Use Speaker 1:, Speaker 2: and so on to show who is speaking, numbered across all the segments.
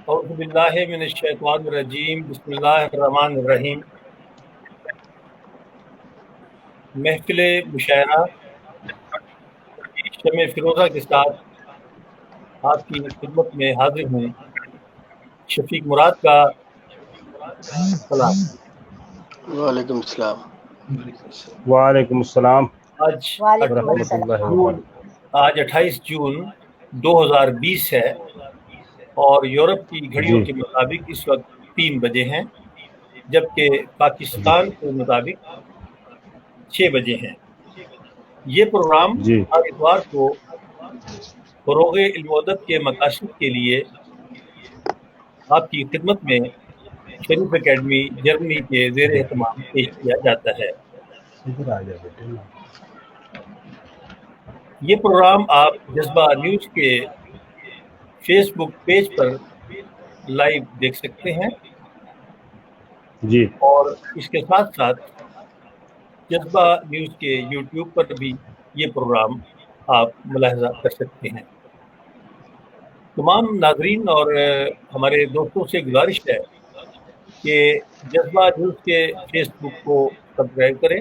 Speaker 1: اعوذ باللہ من الشیطان الرجیم بسم اللہ الرحمن الرحیم۔ محفل مشاعرہ شمع فروزہ کے ساتھ آپ کی خدمت میں حاضر ہوں۔ شفیق مراد کا سلام۔
Speaker 2: وعلیکم السلام۔
Speaker 3: وعلیکم السلام
Speaker 1: آج
Speaker 3: ورحمۃ اللہ وبرکاتہ۔
Speaker 1: 28 جون 2020 ہے اور یورپ کی گھڑیوں کے مطابق اس وقت 3 بجے ہیں، جبکہ پاکستان کے مطابق 6 بجے ہیں۔ یہ پروگرام ہر اتوار کو فروغ علم و ادب کے مقاصد کے لیے آپ کی خدمت میں شریف اکیڈمی جرمنی کے زیر اہتمام پیش کیا جاتا ہے۔ یہ پروگرام آپ جذبہ نیوز کے فیس بک پیج پر لائیو دیکھ سکتے ہیں
Speaker 3: جی،
Speaker 1: اور اس کے ساتھ ساتھ جذبہ نیوز کے یوٹیوب پر بھی یہ پروگرام آپ ملاحظہ کر سکتے ہیں۔ تمام ناظرین اور ہمارے دوستوں سے گزارش ہے کہ جذبہ نیوز کے فیس بک کو سبسکرائب کریں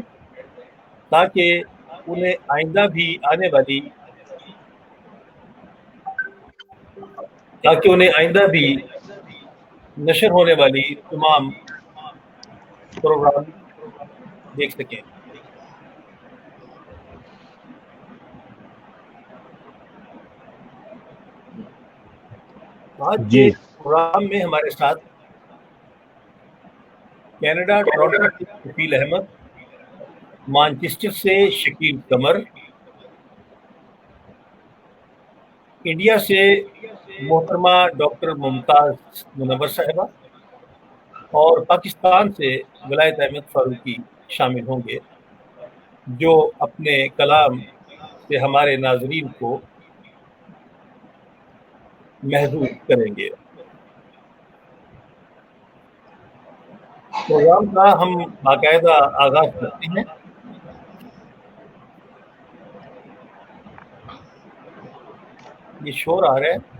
Speaker 1: تاکہ انہیں آئندہ بھی نشر ہونے والی تمام پروگرام دیکھ سکیں۔ آج کے پروگرام میں ہمارے ساتھ کینیڈا ٹورنٹو سے کفیل احمد، مانچسٹر سے شکیل قمر، انڈیا سے محترمہ ڈاکٹر ممتاز منور صاحبہ اور پاکستان سے ولایت احمد فاروقی شامل ہوں گے، جو اپنے کلام سے ہمارے ناظرین کو محظوظ کریں گے۔ پروگرام کا ہم باقاعدہ آغاز کرتے ہیں۔ یہ شور آ رہا ہے۔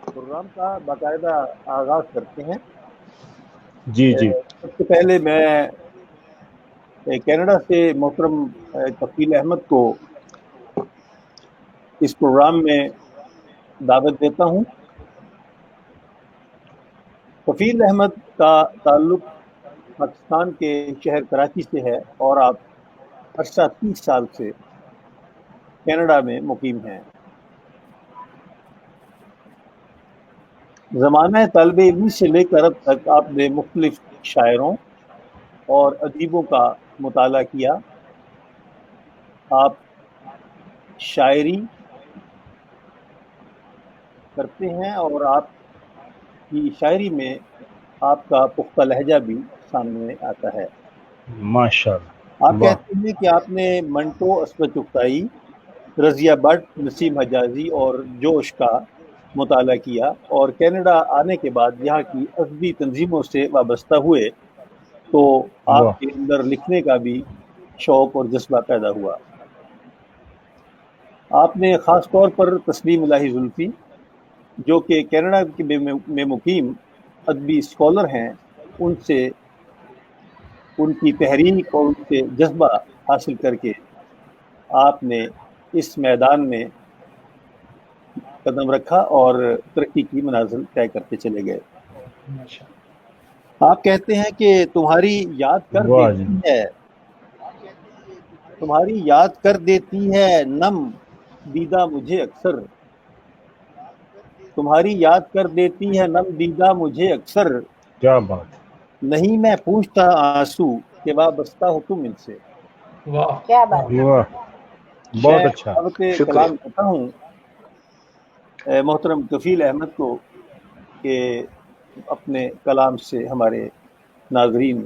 Speaker 1: پروگرام کا باقاعدہ آغاز کرتے ہیں۔
Speaker 3: جی جی،
Speaker 1: سب سے پہلے میں کینیڈا سے محترم کفیل احمد کو اس پروگرام میں دعوت دیتا ہوں۔ کفیل احمد کا تعلق پاکستان کے شہر کراچی سے ہے اور آپ عرصہ 30 سال سے کینیڈا میں مقیم ہیں۔ زمانہ طالب علمی سے لے کر اب تک آپ نے مختلف شاعروں اور ادیبوں کا مطالعہ کیا۔ آپ شاعری کرتے ہیں اور آپ کی شاعری میں آپ کا پختہ لہجہ بھی سامنے آتا ہے۔
Speaker 3: ماشاءاللہ۔
Speaker 1: آپ کہتے ہیں کہ آپ نے منٹو، اسود چغتائی، رضیہ بٹ، نسیم حجازی اور جوش کا مطالعہ کیا اور کینیڈا آنے کے بعد یہاں کی ادبی تنظیموں سے وابستہ ہوئے تو آپ کے اندر لکھنے کا بھی شوق اور جذبہ پیدا ہوا۔ آپ نے خاص طور پر تسلیم الہی زلفی، جو کہ کینیڈا میں مقیم ادبی اسکالر ہیں، ان سے ان کی تحریک اور ان سے جذبہ حاصل کر کے آپ نے اس میدان میں قدم رکھا اور ترقی کی منازل طے کرتے چلے گئے۔ آپ کہتے ہیں کہ تمہاری یاد کر دیتی ہے نم دیدہ مجھے اکثر، تمہاری یاد کر دیتی ہے نم دیدہ مجھے اکثر،
Speaker 3: کیا بات،
Speaker 1: نہیں میں پوچھتا آنسو کہ وابستہ ہو تم ان سے۔
Speaker 4: واہ کیا بات،
Speaker 3: بہت اچھا۔
Speaker 1: کلام کرتا ہوں محترم کفیل احمد کو کہ اپنے کلام سے ہمارے ناظرین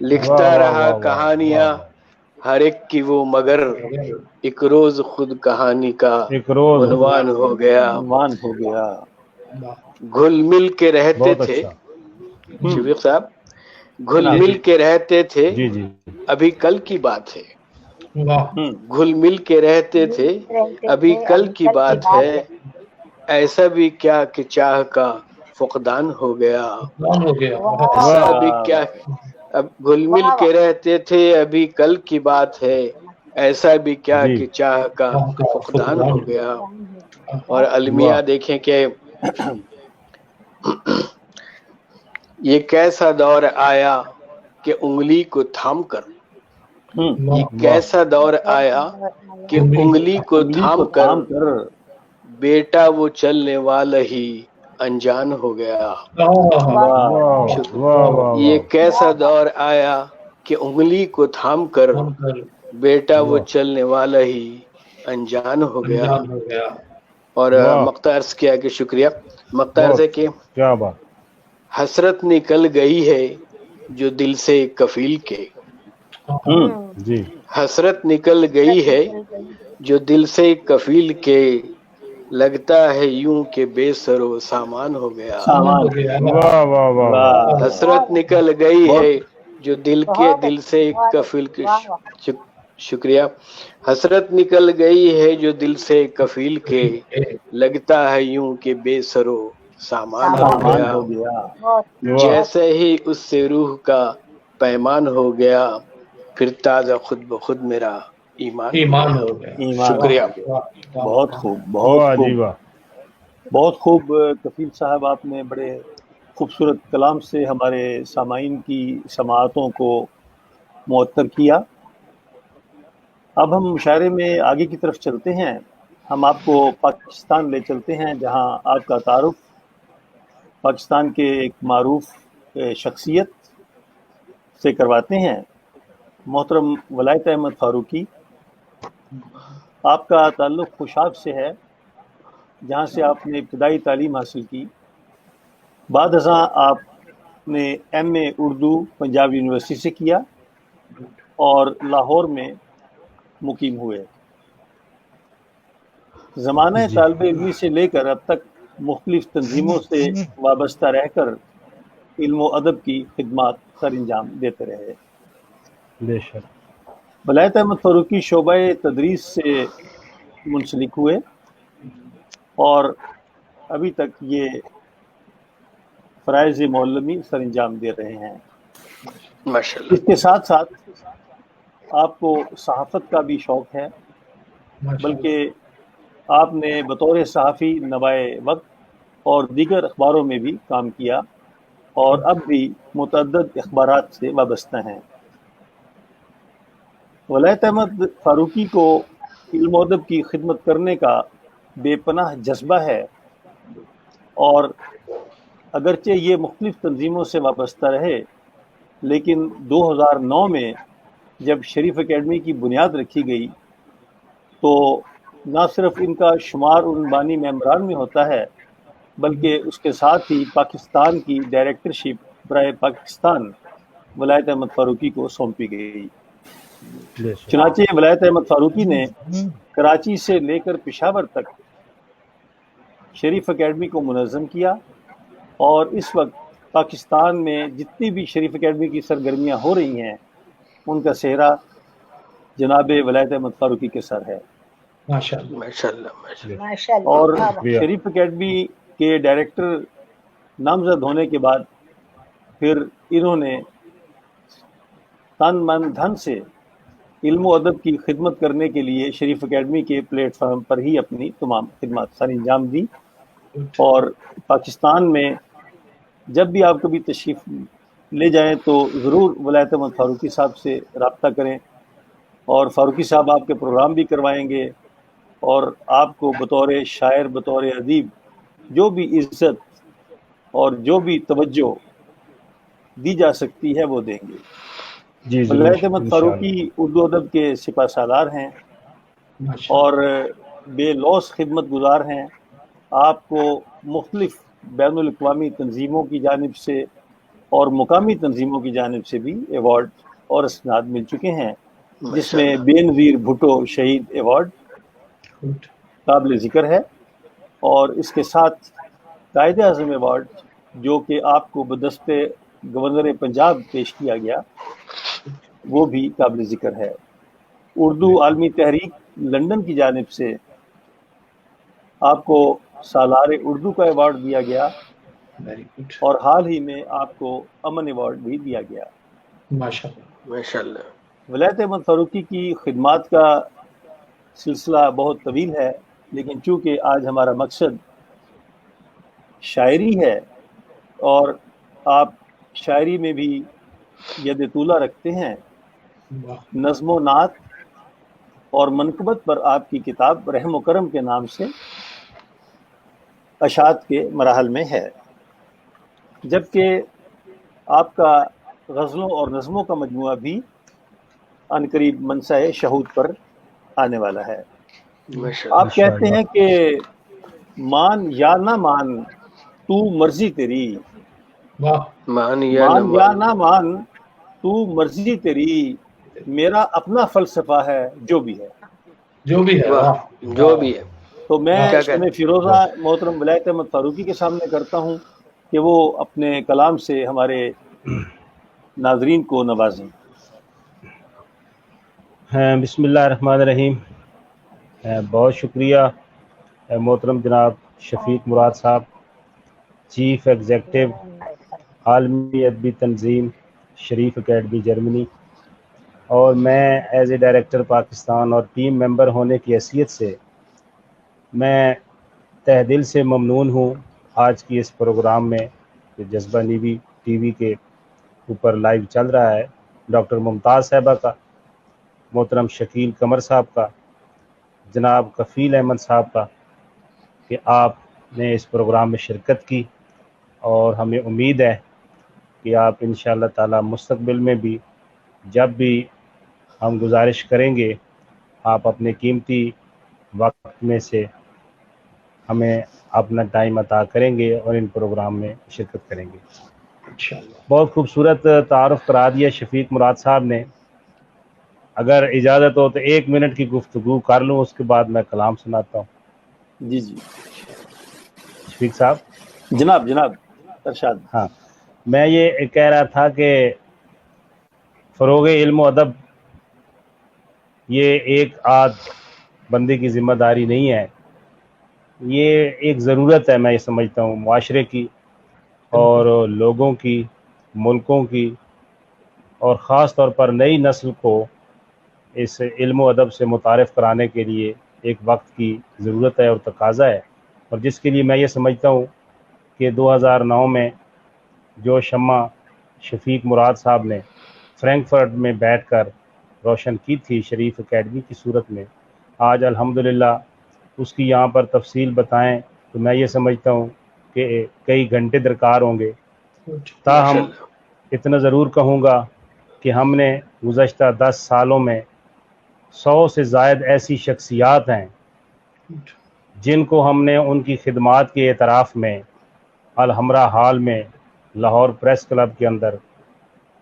Speaker 2: لکھتا رہا کہانیاں ہر ایک کی وہ، مگر ایک روز خود کہانی کا عنوان ہو گیا. گھل مل کے رہتے تھے شفیق صاحب، گھل مل کے رہتے تھے، ابھی کل کی بات ہے. گھل مل کے رہتے تھے، ابھی کل کی بات ہے. ایسا بھی کیا کہ چاہ کا فقدان ہو گیا. ایسا بھی کیا، اب گھل مل کے رہتے تھے ابھی کل کی بات ہے. ایسا بھی کیا کہ چاہ کا فقدان ہو گیا. اور المیہ دیکھیں کہ یہ کیسا دور آیا کہ انگلی کو تھام کر، یہ کیسا دور آیا کہ انگلی کو تھام کر بیٹا وہ چلنے والا ہی انجان ہو گیا. یہ کیسا دور آیا کہ انگلی کو تھام کر بیٹا وہ چلنے والا ہی انجان ہو گیا. اور مقطع عرض کیا کہ شکریہ. مقطع عرض ہے کہ حسرت نکل گئی ہے جو دل سے کفیل کے، حسرت نکل گئی ہے جو دل سے کفیل کے، لگتا ہے یوں کہ بے سر و سامان ہو گیا. حسرت نکل گئی ہے جو دل سے کفیل کے، شکریہ. حسرت نکل گئی ہے جو دل سے کفیل کے، لگتا ہے یوں کہ بے سر و سامان ہو گیا. جیسے ہی اس سے روح کا پیمان ہو گیا، پھر تازہ خود بخود میرا ایمان ہو گیا. شکریہ.
Speaker 1: بہت خوب، بہت خوب، بہت خوب. کفیل صاحب، آپ نے بڑے خوبصورت کلام سے ہمارے سامعین کی سماعتوں کو معطر کیا. اب ہم مشاعرے میں آگے کی طرف چلتے ہیں. ہم آپ کو پاکستان لے چلتے ہیں، جہاں آپ کا تعارف پاکستان کے ایک معروف شخصیت سے کرواتے ہیں، محترم ولایت احمد فاروقی. آپ کا تعلق خوشاب سے ہے، جہاں سے آپ نے ابتدائی تعلیم حاصل کی. بعد ازاں آپ نے ایم اے اردو پنجاب یونیورسٹی سے کیا اور لاہور میں مقیم ہوئے. زمانہ طالب علمی سے لے کر اب تک مختلف تنظیموں سے وابستہ رہ کر علم و ادب کی خدمات سر انجام دیتے رہے. ولایت احمد فاروقی شعبہ تدریس سے منسلک ہوئے اور ابھی تک یہ فرائض معلمی سر انجام دے رہے ہیں. اس کے ساتھ ساتھ آپ کو صحافت کا بھی شوق ہے، بلکہ آپ نے بطور صحافی نوائے وقت اور دیگر اخباروں میں بھی کام کیا اور اب بھی متعدد اخبارات سے وابستہ ہیں. ولایت احمد فاروقی کو علم و ادب کی خدمت کرنے کا بے پناہ جذبہ ہے، اور اگرچہ یہ مختلف تنظیموں سے وابستہ رہے، لیکن 2009 میں جب شریف اکیڈمی کی بنیاد رکھی گئی تو نہ صرف ان کا شمار ان بانی ممبران میں ہوتا ہے، بلکہ اس کے ساتھ ہی پاکستان کی ڈائریکٹرشپ برائے پاکستان ولایت احمد فاروقی کو سونپی گئی. چنانچہ ولایت احمد فاروقی نے کراچی سے لے کر پشاور تک شریف اکیڈمی کو منظم کیا، اور اس وقت پاکستان میں جتنی بھی شریف اکیڈمی کی سرگرمیاں ہو رہی ہیں ان کا سہرا جناب ولایت احمد فاروقی کے سر ہے. اور شریف اکیڈمی کے ڈائریکٹر نامزد ہونے کے بعد پھر انہوں نے تن من دھن سے علم و ادب کی خدمت کرنے کے لیے شریف اکیڈمی کے پلیٹ فارم پر ہی اپنی تمام خدمات سر انجام دی. اور پاکستان میں جب بھی آپ کبھی تشریف لے جائیں تو ضرور ولایت احمد فاروقی صاحب سے رابطہ کریں، اور فاروقی صاحب آپ کے پروگرام بھی کروائیں گے، اور آپ کو بطور شاعر، بطور ادیب جو بھی عزت اور جو بھی توجہ دی جا سکتی ہے وہ دیں گے. ولایت احمد فاروقی اردو ادب کے سپہ سالار ہیں اور بے لوث خدمت گزار ہیں. آپ کو مختلف بین الاقوامی تنظیموں کی جانب سے اور مقامی تنظیموں کی جانب سے بھی ایوارڈ اور اسناد مل چکے ہیں، جس میں بے نظیر بھٹو شہید ایوارڈ قابل ذکر ہے، اور اس کے ساتھ قائد اعظم ایوارڈ جو کہ آپ کو بدست گورنر پنجاب پیش کیا گیا وہ بھی قابل ذکر ہے۔ اردو عالمی تحریک لندن کی جانب سے آپ کو سالار اردو کا ایوارڈ دیا گیا، اور حال ہی میں آپ کو امن ایوارڈ بھی دیا گیا۔
Speaker 2: ماشاءاللہ۔
Speaker 1: ولایت احمد فاروقی کی خدمات کا سلسلہ بہت طویل ہے، لیکن چونکہ آج ہمارا مقصد شاعری ہے اور آپ شاعری میں بھی ید طولہ رکھتے ہیں، نظم و نعت اور منقبت پر آپ کی کتاب رحم و کرم کے نام سے اشاعت کے مراحل میں ہے، جبکہ آپ کا غزلوں اور نظموں کا مجموعہ بھی عنقریب منصہ شہود پر آنے والا ہے۔ آپ کہتے ہیں کہ مان یا نہ مان تو مرضی تیری،
Speaker 2: مان
Speaker 1: یا نہ مان تو مرضی تیری، میرا اپنا فلسفہ ہے جو بھی ہے۔
Speaker 2: جو بھی ہے۔
Speaker 1: تو میں فیروزہ محترم ولایت احمد فاروقی کے سامنے کرتا ہوں کہ وہ اپنے کلام سے ہمارے ناظرین کو نوازیں۔
Speaker 3: بسم اللہ الرحمن الرحیم۔ بہت شکریہ محترم جناب شفیق مراد صاحب، چیف ایگزیکٹو عالمی ادبی تنظیم شریف اکیڈمی جرمنی، اور میں ایز اے ڈائریکٹر پاکستان اور ٹیم ممبر ہونے کی حیثیت سے میں تہ دل سے ممنون ہوں آج کی اس پروگرام میں جو جذبہ نیوی ٹی وی کے اوپر لائیو چل رہا ہے، ڈاکٹر ممتاز صاحبہ کا، محترم شکیل قمر صاحب کا، جناب کفیل احمد صاحب کا، کہ آپ نے اس پروگرام میں شرکت کی، اور ہمیں امید ہے کہ آپ انشاءاللہ تعالی مستقبل میں بھی جب بھی ہم گزارش کریں گے آپ اپنے قیمتی وقت میں سے ہمیں اپنا ٹائم عطا کریں گے اور ان پروگرام میں شرکت کریں گے۔ بہت خوبصورت تعارف کرا دیا شفیق مراد صاحب نے۔ اگر اجازت ہو تو 1 منٹ کی گفتگو کر لوں، اس کے بعد میں کلام سناتا ہوں۔
Speaker 1: جی جی
Speaker 3: شفیق صاحب۔
Speaker 1: جناب ارشاد۔
Speaker 3: ہاں، میں یہ کہہ رہا تھا کہ فروغ علم و ادب یہ ایک آدھ بندے کی ذمہ داری نہیں ہے، یہ ایک ضرورت ہے، میں یہ سمجھتا ہوں معاشرے کی اور لوگوں کی، ملکوں کی، اور خاص طور پر نئی نسل کو اس علم و ادب سے متعارف کرانے کے لیے ایک وقت کی ضرورت ہے اور تقاضا ہے، اور جس کے لیے میں یہ سمجھتا ہوں کہ 2009 میں جو شمع شفیق مراد صاحب نے فرینکفرٹ میں بیٹھ کر روشن کی تھی شریف اکیڈمی کی صورت میں، آج الحمدللہ اس کی یہاں پر تفصیل بتائیں تو میں یہ سمجھتا ہوں کہ کئی گھنٹے درکار ہوں گے۔ تاہم اتنا ضرور کہوں گا کہ ہم نے گزشتہ 10 سالوں میں 100 سے زائد ایسی شخصیات ہیں جن کو ہم نے ان کی خدمات کے اعتراف میں الحمرا ہال میں، لاہور پریس کلب کے اندر،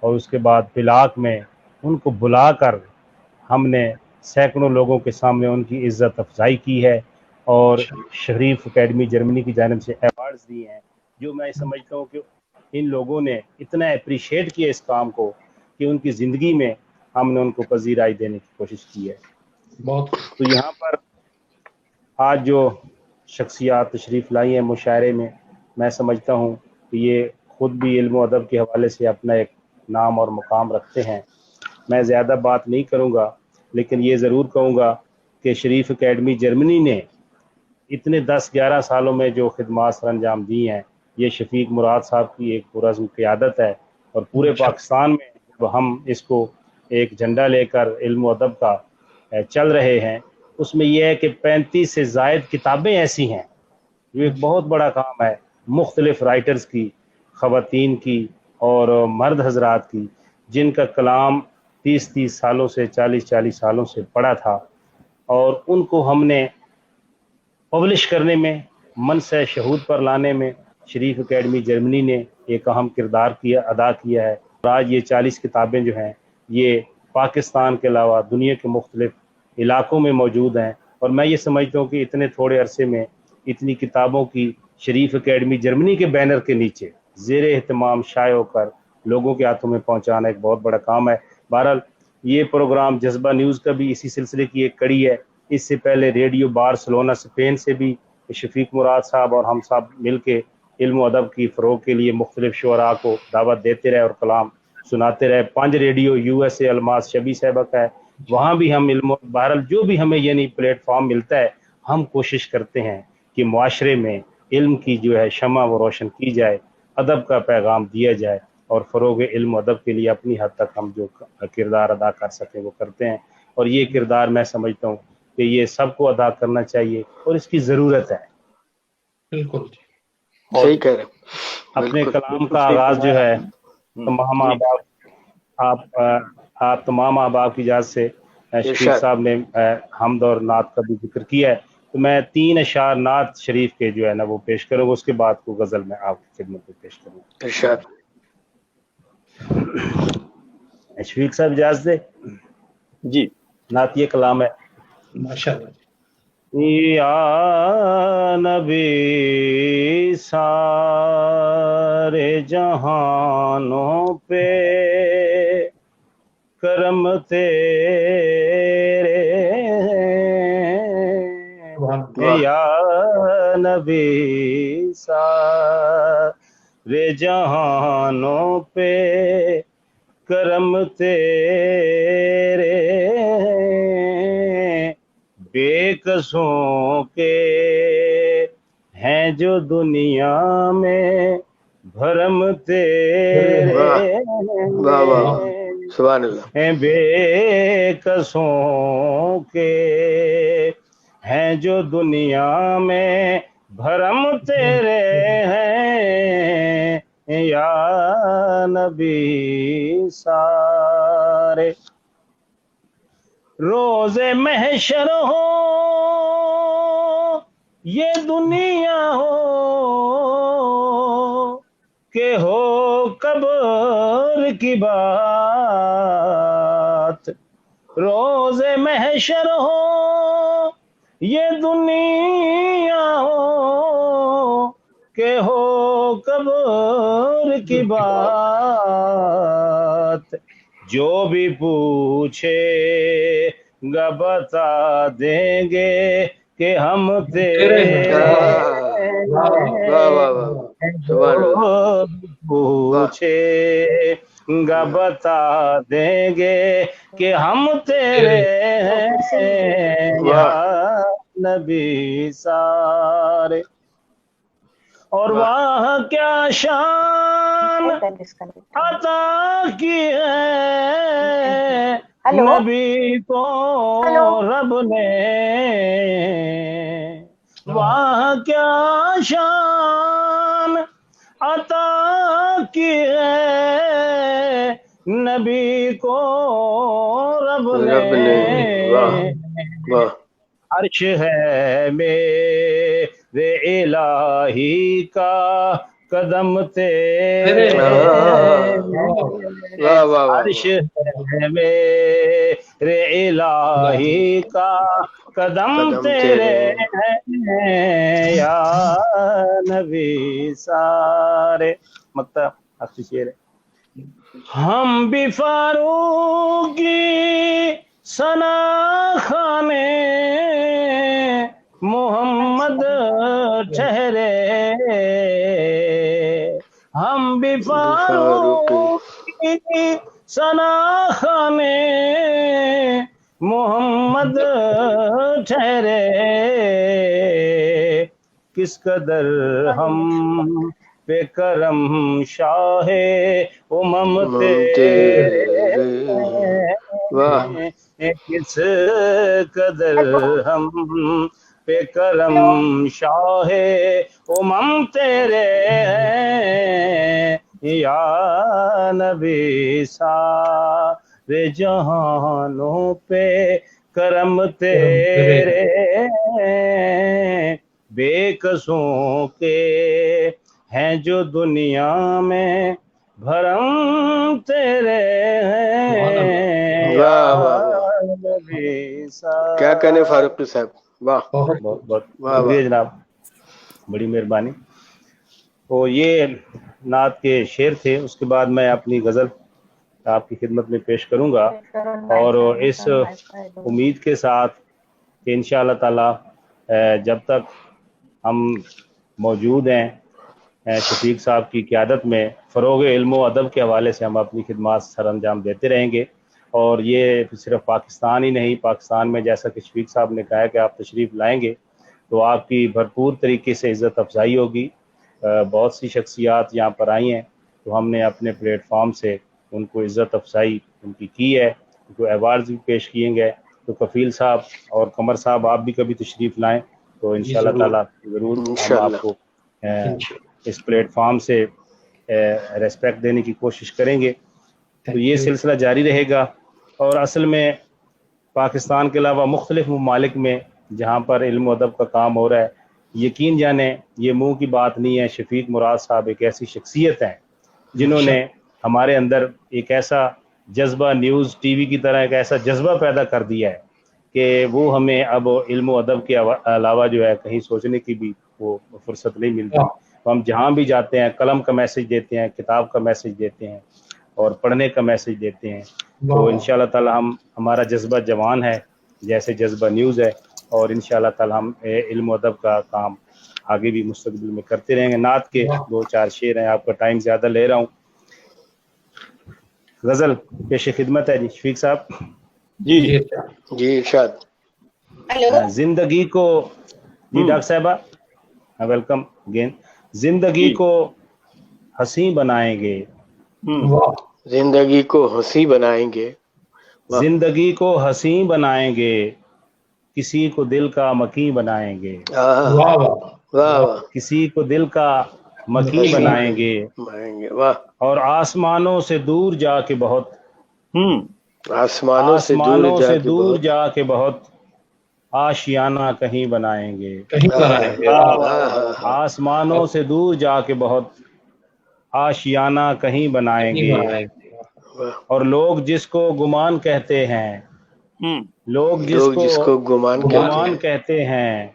Speaker 3: اور اس کے بعد پلاک میں ان کو بلا کر ہم نے سینکڑوں لوگوں کے سامنے ان کی عزت افزائی کی ہے، اور شریف اکیڈمی جرمنی کی جانب سے ایوارڈز دی ہیں، جو میں سمجھتا ہوں کہ ان لوگوں نے اتنا اپریشیٹ کیا اس کام کو کہ ان کی زندگی میں ہم نے ان کو پذیرائی دینے کی کوشش کی ہے۔ تو یہاں پر آج جو شخصیات تشریف لائی ہیں مشاعرے میں سمجھتا ہوں کہ یہ خود بھی علم و ادب کے حوالے سے اپنا ایک نام اور مقام رکھتے ہیں۔ میں زیادہ بات نہیں کروں گا، لیکن یہ ضرور کہوں گا کہ شریف اکیڈمی جرمنی نے اتنے 10-11 سالوں میں جو خدمات سر انجام دی ہیں، یہ شفیق مراد صاحب کی ایک پرعزم قیادت ہے، اور پورے پاکستان میں جب ہم اس کو ایک جھنڈا لے کر علم و ادب کا چل رہے ہیں، اس میں یہ ہے کہ 35 سے زائد کتابیں ایسی ہیں، جو ایک بہت بڑا کام ہے، مختلف رائٹرز کی، خواتین کی اور مرد حضرات کی، جن کا کلام 30 سالوں سے 40 سالوں سے پڑھا تھا، اور ان کو ہم نے پبلش کرنے میں، منصہ شہود پر لانے میں شریف اکیڈمی جرمنی نے ایک اہم کردار ادا کیا ہے. اور آج یہ 40 کتابیں جو ہیں یہ پاکستان کے علاوہ دنیا کے مختلف علاقوں میں موجود ہیں. اور میں یہ سمجھتا ہوں کہ اتنے تھوڑے عرصے میں اتنی کتابوں کی شریف اکیڈمی جرمنی کے بینر کے نیچے زیر اہتمام شائع ہو کر لوگوں کے ہاتھوں میں پہنچانا ایک بہت بڑا کام ہے. بہرحال یہ پروگرام جذبہ نیوز کا بھی اسی سلسلے کی ایک کڑی ہے. اس سے پہلے ریڈیو بارسلونا اسپین سے بھی شفیق مراد صاحب اور ہم سب مل کے علم و ادب کی فروغ کے لیے مختلف شعراء کو دعوت دیتے رہے اور کلام سناتے رہے. 5 ریڈیو USA الماس شبی صاحبہ کا ہے، وہاں بھی ہم علم بہرحال جو بھی ہمیں یعنی پلیٹ فارم ملتا ہے ہم کوشش کرتے ہیں کہ معاشرے میں علم کی جو ہے شمع وہ روشن کی جائے، ادب کا پیغام دیا جائے اور فروغ علم و ادب کے لیے اپنی حد تک ہم جو کردار ادا کر سکیں وہ کرتے ہیں. اور یہ کردار میں سمجھتا ہوں کہ یہ سب کو ادا کرنا چاہیے اور اس کی ضرورت ہے.
Speaker 4: بالکل
Speaker 2: صحیح کہہ رہے ہیں.
Speaker 3: اپنے کلام کا آغاز جو ہے تمام احباب آپ تمام احباب کی اجازت سے شفیق صاحب نے حمد اور نعت کا بھی ذکر کیا ہے تو میں 3 اشعار نعت شریف کے جو ہے نا وہ پیش کروں گا، اس کے بعد کو غزل میں آپ کی خدمت میں پیش کروں گا.
Speaker 2: ارشاد.
Speaker 3: شفیق صاحب اجازت دے
Speaker 1: جی.
Speaker 3: نعت یہ کلام ہے.
Speaker 4: ماشاءاللہ.
Speaker 3: یا نبی سارے جہانوں پہ کرم تیرے یا نبی سارے جہانوں پہ کرم تیرے بے کسوں کے ہیں جو دنیا میں بھرم تیرے
Speaker 2: سبحان اللہ.
Speaker 3: بے کسوں کے ہیں جو دنیا میں بھرم تیرے ہیں یا نبی سارے. روز محشر ہو یہ دنیا ہو کہ ہو قبر کی بات، روز محشر ہو یہ دنیا ہو کہ ہو قبر کی بات، جو بھی پوچھے گا بتا دیں گے کہ ہم تیرے پوچھے گا بتا دیں گے کہ ہم تیرے ہیں یا نبی سارے. اور وہاں کیا شان عطا کی ہے نبی کو رب نے، وہاں کیا شان عطا کی ہے نبی کو رب نے. عرش ہے میرے الہی کا قدم تیرے، عرش ہے میرے الہی کا قدم تیرے ہیں یا نبی سارے. مطلب آخری شعر ہے. ہم بھی فاروق کی ثنا خانے محمد ٹھہرے، ہم بھی فاروق کی ثنا خانے محمد ٹھہرے، کس قدر ہم پہ کرم شاہ امم تیرے، کس قدر ہم پہ کرم شاہ امم تیرے یا نبی سارے جہانوں پہ کرم تیرے بے کسوں کے ہیں جو دنیا میں بھرم تیرے ہیں
Speaker 2: واہ واہ واہ، کیا کہنے فاروقی صاحب، واہ
Speaker 3: بہت بہت
Speaker 2: واہ
Speaker 3: شکریہ
Speaker 2: واہ،
Speaker 3: جناب، بڑی مہربانی۔ تو یہ نعت کے شعر تھے، اس کے بعد میں اپنی غزل آپ کی خدمت میں پیش کروں گا، اور اس امید کے ساتھ کہ انشاءاللہ تعالی جب تک ہم موجود ہیں شفیق صاحب کی قیادت میں، فروغ علم و ادب کے حوالے سے ہم اپنی خدمات سر انجام دیتے رہیں گے۔ اور یہ صرف پاکستان ہی نہیں، پاکستان میں جیسا کہ شفیق صاحب نے کہا کہ آپ تشریف لائیں گے تو آپ کی بھرپور طریقے سے عزت افزائی ہوگی۔ بہت سی شخصیات یہاں پر آئی ہیں تو ہم نے اپنے پلیٹ فارم سے ان کو عزت افزائی ان کی ہے، ان کو ایوارڈز بھی پیش کیے گئے۔ تو کفیل صاحب اور قمر صاحب آپ بھی کبھی تشریف لائیں تو انشاءاللہ تعالیٰ ضرور ہم
Speaker 2: انشاءاللہ
Speaker 3: آپ کو اس پلیٹ فارم سے ریسپیکٹ دینے کی کوشش کریں گے۔ تو یہ سلسلہ جاری رہے گا، اور اصل میں پاکستان کے علاوہ مختلف ممالک میں جہاں پر علم و ادب کا کام ہو رہا ہے، یقین جانیں یہ منہ کی بات نہیں ہے، شفیق مراد صاحب ایک ایسی شخصیت ہیں جنہوں نے ہمارے اندر ایک ایسا جذبہ، نیوز ٹی وی کی طرح ایک ایسا جذبہ پیدا کر دیا ہے کہ وہ ہمیں اب علم و ادب کے علاوہ جو ہے کہیں سوچنے کی بھی وہ فرصت نہیں ملتی۔ تو ہم جہاں بھی جاتے ہیں قلم کا میسج دیتے ہیں، کتاب کا میسج دیتے ہیں اور پڑھنے کا میسج دیتے ہیں۔ تو انشاءاللہ تعالی ہمارا جذبہ جوان ہے جیسے جذبہ نیوز ہے، اور انشاءاللہ تعالی ہم علم و ادب کا کام آگے بھی مستقبل میں کرتے رہیں گے۔ نعت کے 2-4 شعر ہیں، آپ کا ٹائم زیادہ لے رہا ہوں۔ غزل پیش خدمت ہے جی شفیق صاحب۔
Speaker 1: جی جی
Speaker 2: جی ارشاد۔
Speaker 3: زندگی کو جی ڈاکٹر صاحبہ ویلکم اگین۔ زندگی کو حسین بنائیں گے،
Speaker 2: زندگی کو ہنسی بنائیں گے،
Speaker 3: زندگی کو حسین بنائیں گے، کسی کو دل کا مکین بنائیں گے،
Speaker 2: واہ واہ،
Speaker 3: کسی کو دل کا مکین بنائیں گے،
Speaker 2: واہ،
Speaker 3: اور آسمانوں سے دور جا کے بہت،
Speaker 2: آسمانوں سے دور
Speaker 3: جا کے بہت آشیانہ کہیں بنائیں گے، آسمانوں سے دور جا کے بہت آشیانہ کہیں بنائیں گے، اور لوگ جس کو گمان کہتے ہیں، لوگ جس کو گمان کہتے ہیں،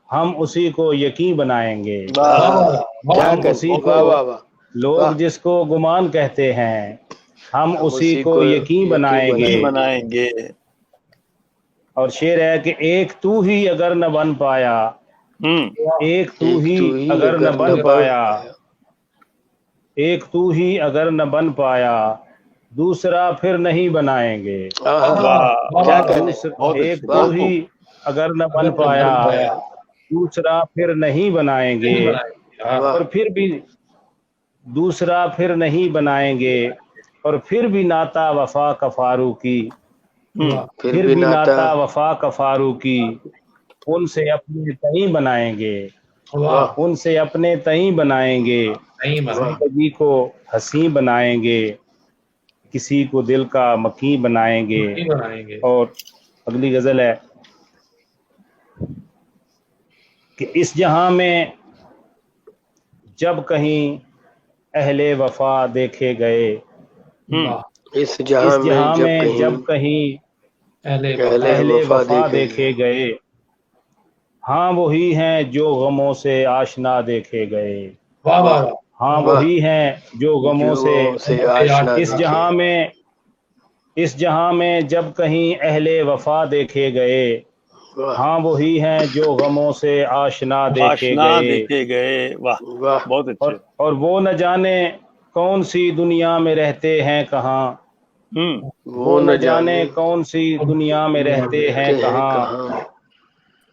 Speaker 3: ہم اسی کو یقین بنائیں گے، لوگ جس کو گمان کہتے ہیں ہم اسی کو یقین بنائیں گے۔ اور شعر ہے کہ ایک تو ہی اگر نہ بن پایا، ایک تو ہی اگر نہ بن پایا، ایک تو ہی اگر نہ بن پایا، دوسرا پھر نہیں بنائیں گے، ایک تو ہی اگر نہ بن پایا، دوسرا پھر نہیں بنائیں گے، اور پھر بھی دوسرا پھر نہیں بنائیں گے، اور پھر بھی ناتا وفا کا فاروقی، پھر بھی ناتا وفا کا فاروقی، ان سے اپنے تئیں بنائیں گے، ان سے اپنے تئیں بنائیں گے، زندگی کو حسین بنائیں گے، کسی کو دل کا مکین بنائیں گے۔ اور اگلی غزل ہے کہ اس جہاں میں جب کہیں اہل وفا دیکھے گئے،
Speaker 2: اس جہاں میں
Speaker 3: جب کہیں اہل وفا دیکھے گئے، ہاں وہی ہیں جو غموں سے آشنا دیکھے گئے، ہاں وہی ہیں جو غموں سے اس جہاں میں جب کہیں اہل وفا دیکھے گئے، ہاں وہی ہیں جو غموں سے آشنا دیکھے گئے،
Speaker 1: بہت اچھے۔
Speaker 3: اور وہ نہ جانے کون سی دنیا میں رہتے ہیں کہاں، وہ نہ جانے کون سی دنیا میں رہتے ہیں کہاں،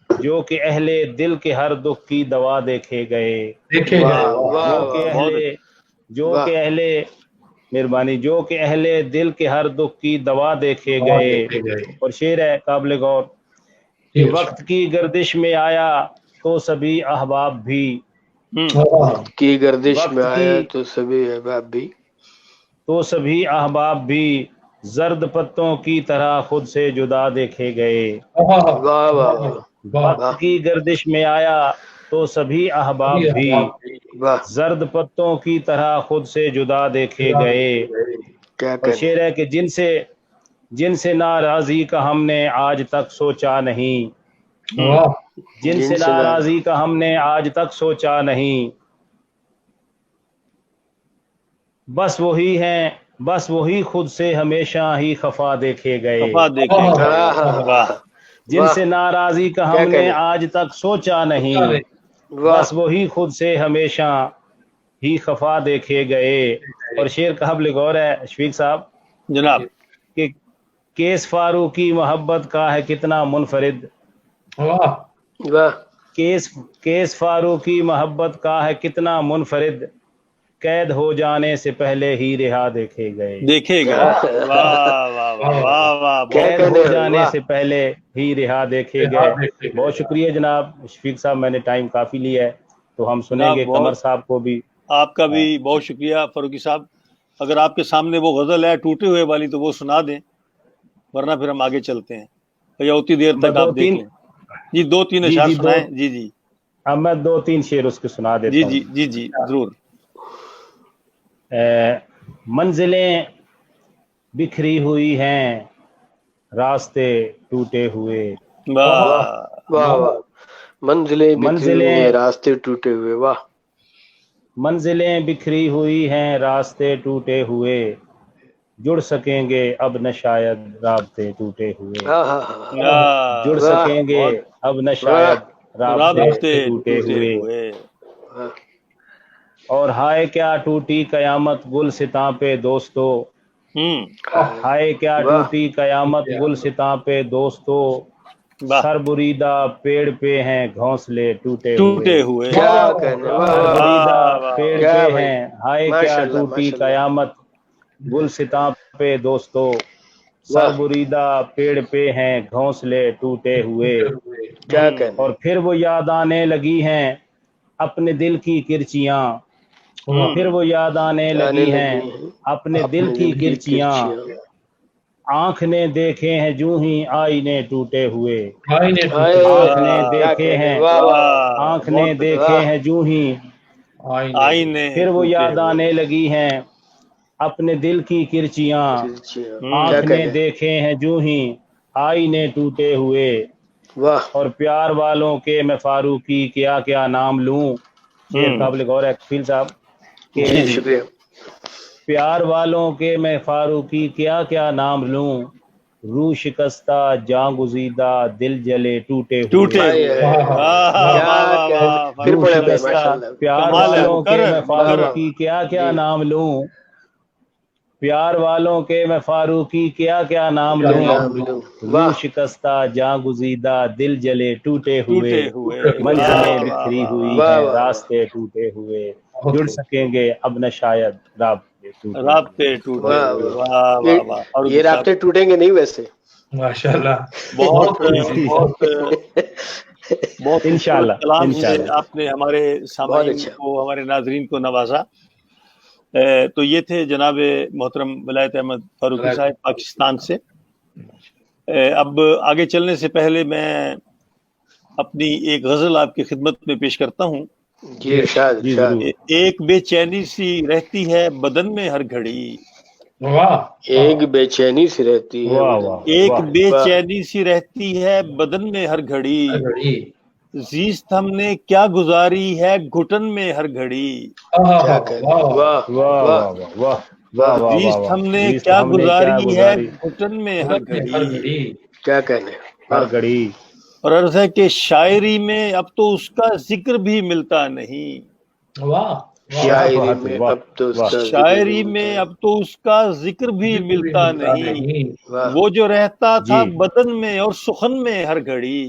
Speaker 3: جو کہ اہل دل کے ہر دکھ کی دوا دیکھے گئے، مہربانی، جو کہ اہل دل کے ہر دکھ کی دوا دیکھے گئے۔ اور شعر ہے قابل غور کہ وقت کی گردش میں آیا تو سبھی احباب بھی،
Speaker 2: کی گردش میں آیا تو سبھی احباب بھی،
Speaker 3: تو سبھی احباب بھی زرد پتوں کی طرح خود سے جدا دیکھے گئے، وقت کی گردش میں آیا تو سبھی احباب بھی
Speaker 2: واہ
Speaker 3: زرد پتوں کی طرح خود سے جدا دیکھے گئے.
Speaker 2: کیا
Speaker 3: اور
Speaker 2: کہنے.
Speaker 3: شعر ہے کہ جن سے ناراضی کا ہم نے آج تک سوچا نہیں،
Speaker 4: واہ
Speaker 3: جن سے ناراضی کا ہم نے آج تک سوچا نہیں، بس وہی خود سے ہمیشہ ہی خفا دیکھے گئے.
Speaker 1: خفا دیکھے گئے. واہ
Speaker 3: جن سے ناراضی کا ہم نے آج تک سوچا نہیں، بس وہی خود سے ہمیشہ ہی خفا دیکھے گئے. اور شعر کا حبل غور ہے شفیق صاحب
Speaker 1: جناب.
Speaker 3: کہ کیس فاروقی محبت کا ہے کتنا منفرد.
Speaker 4: واہ
Speaker 2: واہ
Speaker 3: کیس فاروقی محبت کا ہے کتنا منفرد، قید ہو جانے سے پہلے ہی رہا دیکھے گئے.
Speaker 1: دیکھے گا. واہ واہ واہ واہ واہ.
Speaker 3: قید ہو جانے سے پہلے ہی رہا دیکھے گئے. بہت شکریہ جناب شفیق صاحب، میں نے ٹائم کافی لیا ہے تو ہم سنیں گے قمر صاحب کو بھی.
Speaker 1: آپ کا بھی بہت شکریہ فاروقی صاحب. اگر آپ کے سامنے وہ غزل ہے ٹوٹے ہوئے والی تو وہ سنا دیں، ورنہ پھر ہم آگے چلتے ہیں یا اتنی دیر تک آپ دیکھ لیں. جی 2-3 اشعار سنائیں. جی جی
Speaker 3: اب میں 2-3 شعر اس کے سنا دیتا ہوں.
Speaker 1: جی جی جی ضرور.
Speaker 3: منزلیں بکھری ہوئی ہیں راستے ٹوٹے ہوئے.
Speaker 2: واہ واہ. منزلیں بکھری ہوئی ہیں راستے ٹوٹے ہوئے. واہ.
Speaker 3: منزلیں بکھری ہوئی ہیں راستے ٹوٹے ہوئے، جڑ سکیں گے اب نہ شاید رابطے ٹوٹے ہوئے. جڑ سکیں گے اب نہ شاید رابطے ٹوٹے ہوئے. اور ہائے کیا ٹوٹی قیامت گلستاں پہ دوستو، ہائے کیا ٹوٹی قیامت گلستاں پہ دوستو، سر بریدہ پیڑ پہ ہیں گھونسلے ٹوٹے ہوئے. سر بریدہ پیڑ پہ ہیں، ہائے کیا ٹوٹی قیامت گلستاں پہ دوستو، سر بریدہ پیڑ پہ ہیں گھونسلے ٹوٹے ہوئے. اور پھر وہ یاد آنے لگی ہیں اپنے دل کی کرچیاں، پھر وہ یاد آنے لگی ہیں اپنے دل کی کرچیاں، آنکھ نے دیکھے ہیں جوں ہی آئینے ٹوٹے ہوئے. آنکھ نے دیکھے ہیں، آنکھ نے دیکھے ہیں جوں ہی، پھر وہ یاد آنے لگی ہیں اپنے دل کی کرچیاں، آنکھ نے دیکھے ہیں جوں ہی آئینے ٹوٹے ہوئے. اور پیار والوں کے میں فاروقی کیا کیا نام لوں. شعر قابل غور ہے فیل صاحب کہ پیار والوں کے میں فاروقی کیا کیا نام لوں، روح شکستہ جاں گزیدہ دل جلے ٹوٹے ہوئے. روح شکستہ پیار والوں کے میں فاروقی کیا کیا نام لوں، پیار والوں کے میں فاروقی کیا کیا نام لوں، روح شکستہ جاں گزیدہ دل جلے ٹوٹے ہوئے. منزلیں بکھری ہوئی ہیں راستے ٹوٹے ہوئے، جڑ سکیں گے اب نہ شاید
Speaker 1: رابطے ٹوٹے ہوئے.
Speaker 2: یہ رابطے ٹوٹیں گے نہیں ویسے.
Speaker 4: ماشاءاللہ.
Speaker 1: بہت
Speaker 3: انشاءاللہ
Speaker 1: کلام سے آپ نے ہمارے سامعین کو، ہمارے ناظرین کو نوازا. تو یہ تھے جناب محترم ولایت احمد فاروقی صاحب پاکستان سے. اب آگے چلنے سے پہلے میں اپنی ایک غزل آپ کی خدمت میں پیش کرتا ہوں. ایک بے چینی سی رہتی ہے بدن میں ہر گھڑی.
Speaker 2: ایک بے چینی سی رہتی ہے،
Speaker 1: ایک بے چینی سی رہتی ہے بدن میں ہر گھڑی، زیست ہم نے کیا گزاری ہے گھٹن میں ہر گھڑی. زیست ہم نے کیا گزاری ہے گھٹن میں ہر گھڑی.
Speaker 2: کیا کہنے
Speaker 3: ہر گھڑی.
Speaker 1: اور عرض ہے کہ شاعری میں اب تو اس کا ذکر بھی ملتا نہیں. شاعری میں اب تو اس کا ذکر بھی ملتا نہیں. وہ جو رہتا تھا بدن میں اور سخن میں ہر گھڑی.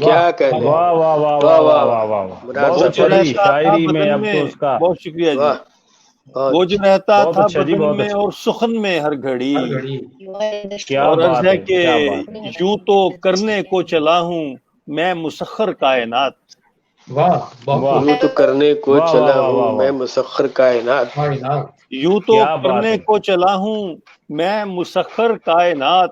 Speaker 2: کیا کہنے.
Speaker 3: شاعری میں اب تو اس کا،
Speaker 1: بہت شکریہ جی. وہ جو رہتا تھا بدن میں اور سخن میں ہر گھڑی. اور عرض ہے کہ یوں تو کرنے کو چلا ہوں میں مسخر کائنات.
Speaker 2: یوں تو کرنے کو چلا ہوں میں مسخر کائنات.
Speaker 1: یوں تو کرنے کو چلا ہوں میں مسخر کائنات.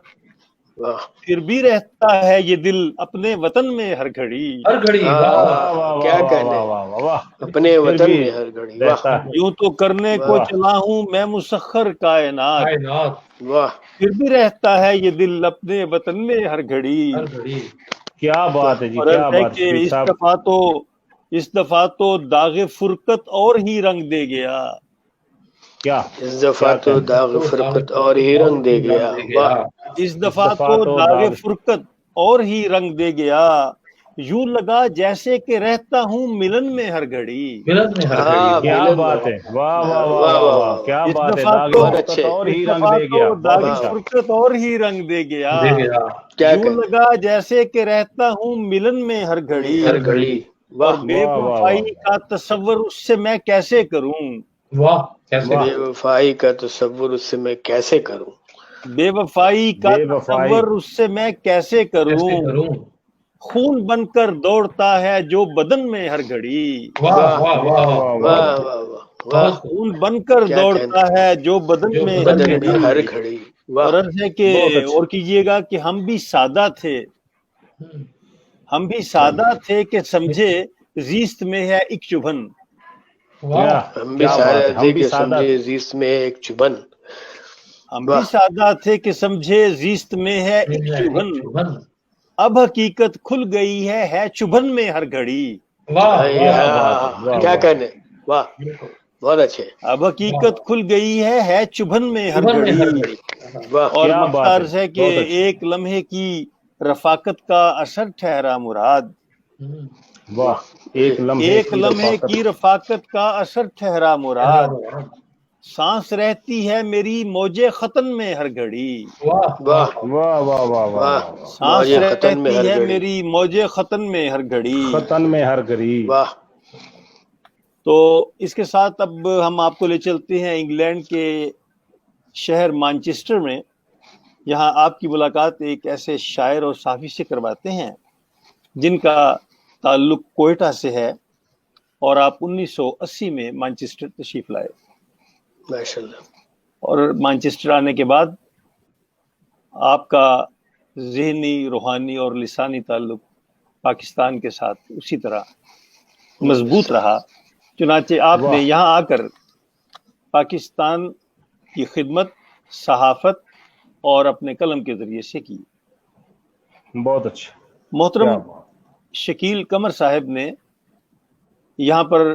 Speaker 1: پھر بھی رہتا ہے یہ دل اپنے وطن میں ہر گھڑی.
Speaker 4: ہر گھڑی.
Speaker 2: کیا کہنے, اپنے وطن میں ہر گھڑی.
Speaker 1: یوں تو کرنے کو چلا ہوں میں مسخر کائنات, پھر بھی رہتا ہے یہ دل اپنے وطن میں ہر گھڑی.
Speaker 3: کیا بات ہے جی,
Speaker 1: اور
Speaker 3: کیا بات
Speaker 1: کہ اس دفعہ تو داغ فرقت اور ہی رنگ دے گیا.
Speaker 3: کیا
Speaker 2: اس دفعہ تو داغ فرقت اور ہی رنگ دے گیا.
Speaker 1: اس دفعہ تو داغ فرقت اور ہی رنگ دے گیا. یوں لگا جیسے کہ رہتا ہوں ملن میں ہر گھڑی.
Speaker 3: کیا بات ہے, واہ واہ واہ واہ, کیا بات ہے, داغ فرقت اور ہی رنگ دے گیا.
Speaker 1: داغ فرقت اور ہی رنگ دے گیا. یوں لگا جیسے کہ رہتا ہوں ملن میں ہر گھڑی. اور بے وفائی کا تصور اس سے میں کیسے کروں.
Speaker 2: بے وفائی کا تصور اس سے میں کیسے کروں.
Speaker 1: بے وفائی کا تصور اس سے میں کیسے کروں. خون بن کر دوڑتا ہے جو بدن میں ہر گھڑی. خون بن کر دوڑتا ہے جو بدن میں ہر گھڑی. اور عرض ہے کہ اور کیجئے گا کہ ہم بھی سادہ تھے کہ سمجھے زیست میں ہے ایک چبھن.
Speaker 2: ہم بھی سادہ تھے کہ سمجھے زیست میں ایک چبھن.
Speaker 1: ہم بھی سادہ تھے کہ سمجھے زیست میں ہے ایک چبھن. اب حقیقت کھل گئی ہے چبھن میں ہر گھڑی.
Speaker 2: کیا کہنے, واہ بہت اچھے.
Speaker 1: اب حقیقت کھل گئی ہے چبھن میں ہر گھڑی. اور مختار ہے کہ ایک لمحے کی رفاقت کا اثر ٹھہرا مراد.
Speaker 3: واہ, ایک
Speaker 1: لمحے کی رفاقت کا اثر ٹھہرا مراد. سانس رہتی ہے میری موجے ختن میں ہر گھڑی. سانس رہتی ہے میری موجے ختن میں ہر گھڑی. تو اس کے ساتھ اب ہم آپ کو لے چلتے ہیں انگلینڈ کے شہر مانچسٹر میں. یہاں آپ کی ملاقات ایک ایسے شاعر اور صحافی سے کرواتے ہیں جن کا تعلق کوئٹہ سے ہے, اور آپ 1980 میں مانچسٹر تشریف لائے. اور مانچسٹر آنے کے بعد آپ کا ذہنی, روحانی اور لسانی تعلق پاکستان کے ساتھ اسی طرح مضبوط رہا. چنانچہ آپ نے یہاں آ کر پاکستان کی خدمت صحافت اور اپنے قلم کے ذریعے سے کی.
Speaker 3: بہت اچھا.
Speaker 1: محترم شکیل قمر صاحب نے یہاں پر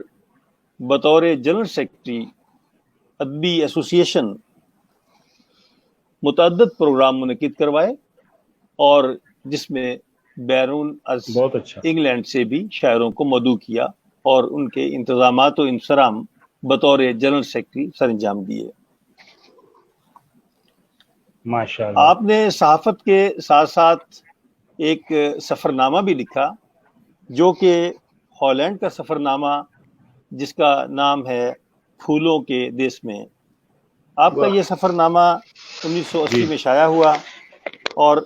Speaker 1: بطور جنرل سیکرٹری ادبی ایسوسی ایشن متعدد پروگرام منعقد کروائے, اور جس میں بیرون از انگلینڈ سے بھی شاعروں کو مدعو کیا اور ان کے انتظامات و انصرام بطور جنرل سیکرٹری سر انجام دیے.
Speaker 3: ماشاءاللہ.
Speaker 1: آپ نے صحافت کے ساتھ ساتھ ایک سفر نامہ بھی لکھا جو کہ ہالینڈ کا سفر نامہ, جس کا نام ہے پھولوں کے دیس میں. آپ کا یہ سفر نامہ 1980 میں شائع ہوا, اور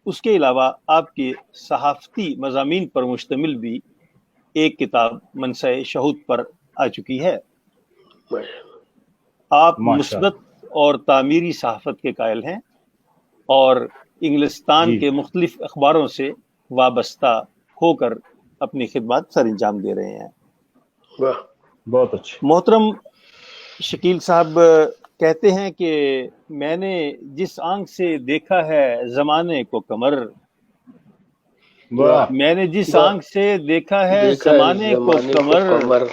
Speaker 1: اس کے علاوہ آپ کے صحافتی مضامین پر مشتمل بھی ایک کتاب منصع شہود پر آ چکی ہے. آپ مثبت اور تعمیری صحافت کے قائل ہیں اور انگلستان کے مختلف اخباروں سے وابستہ ہو کر اپنی خدمات سر انجام دے رہے ہیں.
Speaker 3: بہت اچھا.
Speaker 1: محترم شکیل صاحب کہتے ہیں کہ میں نے جس آنکھ سے دیکھا ہے زمانے کو کمر, میں نے جس آنکھ سے دیکھا ہے زمانے کو کمر,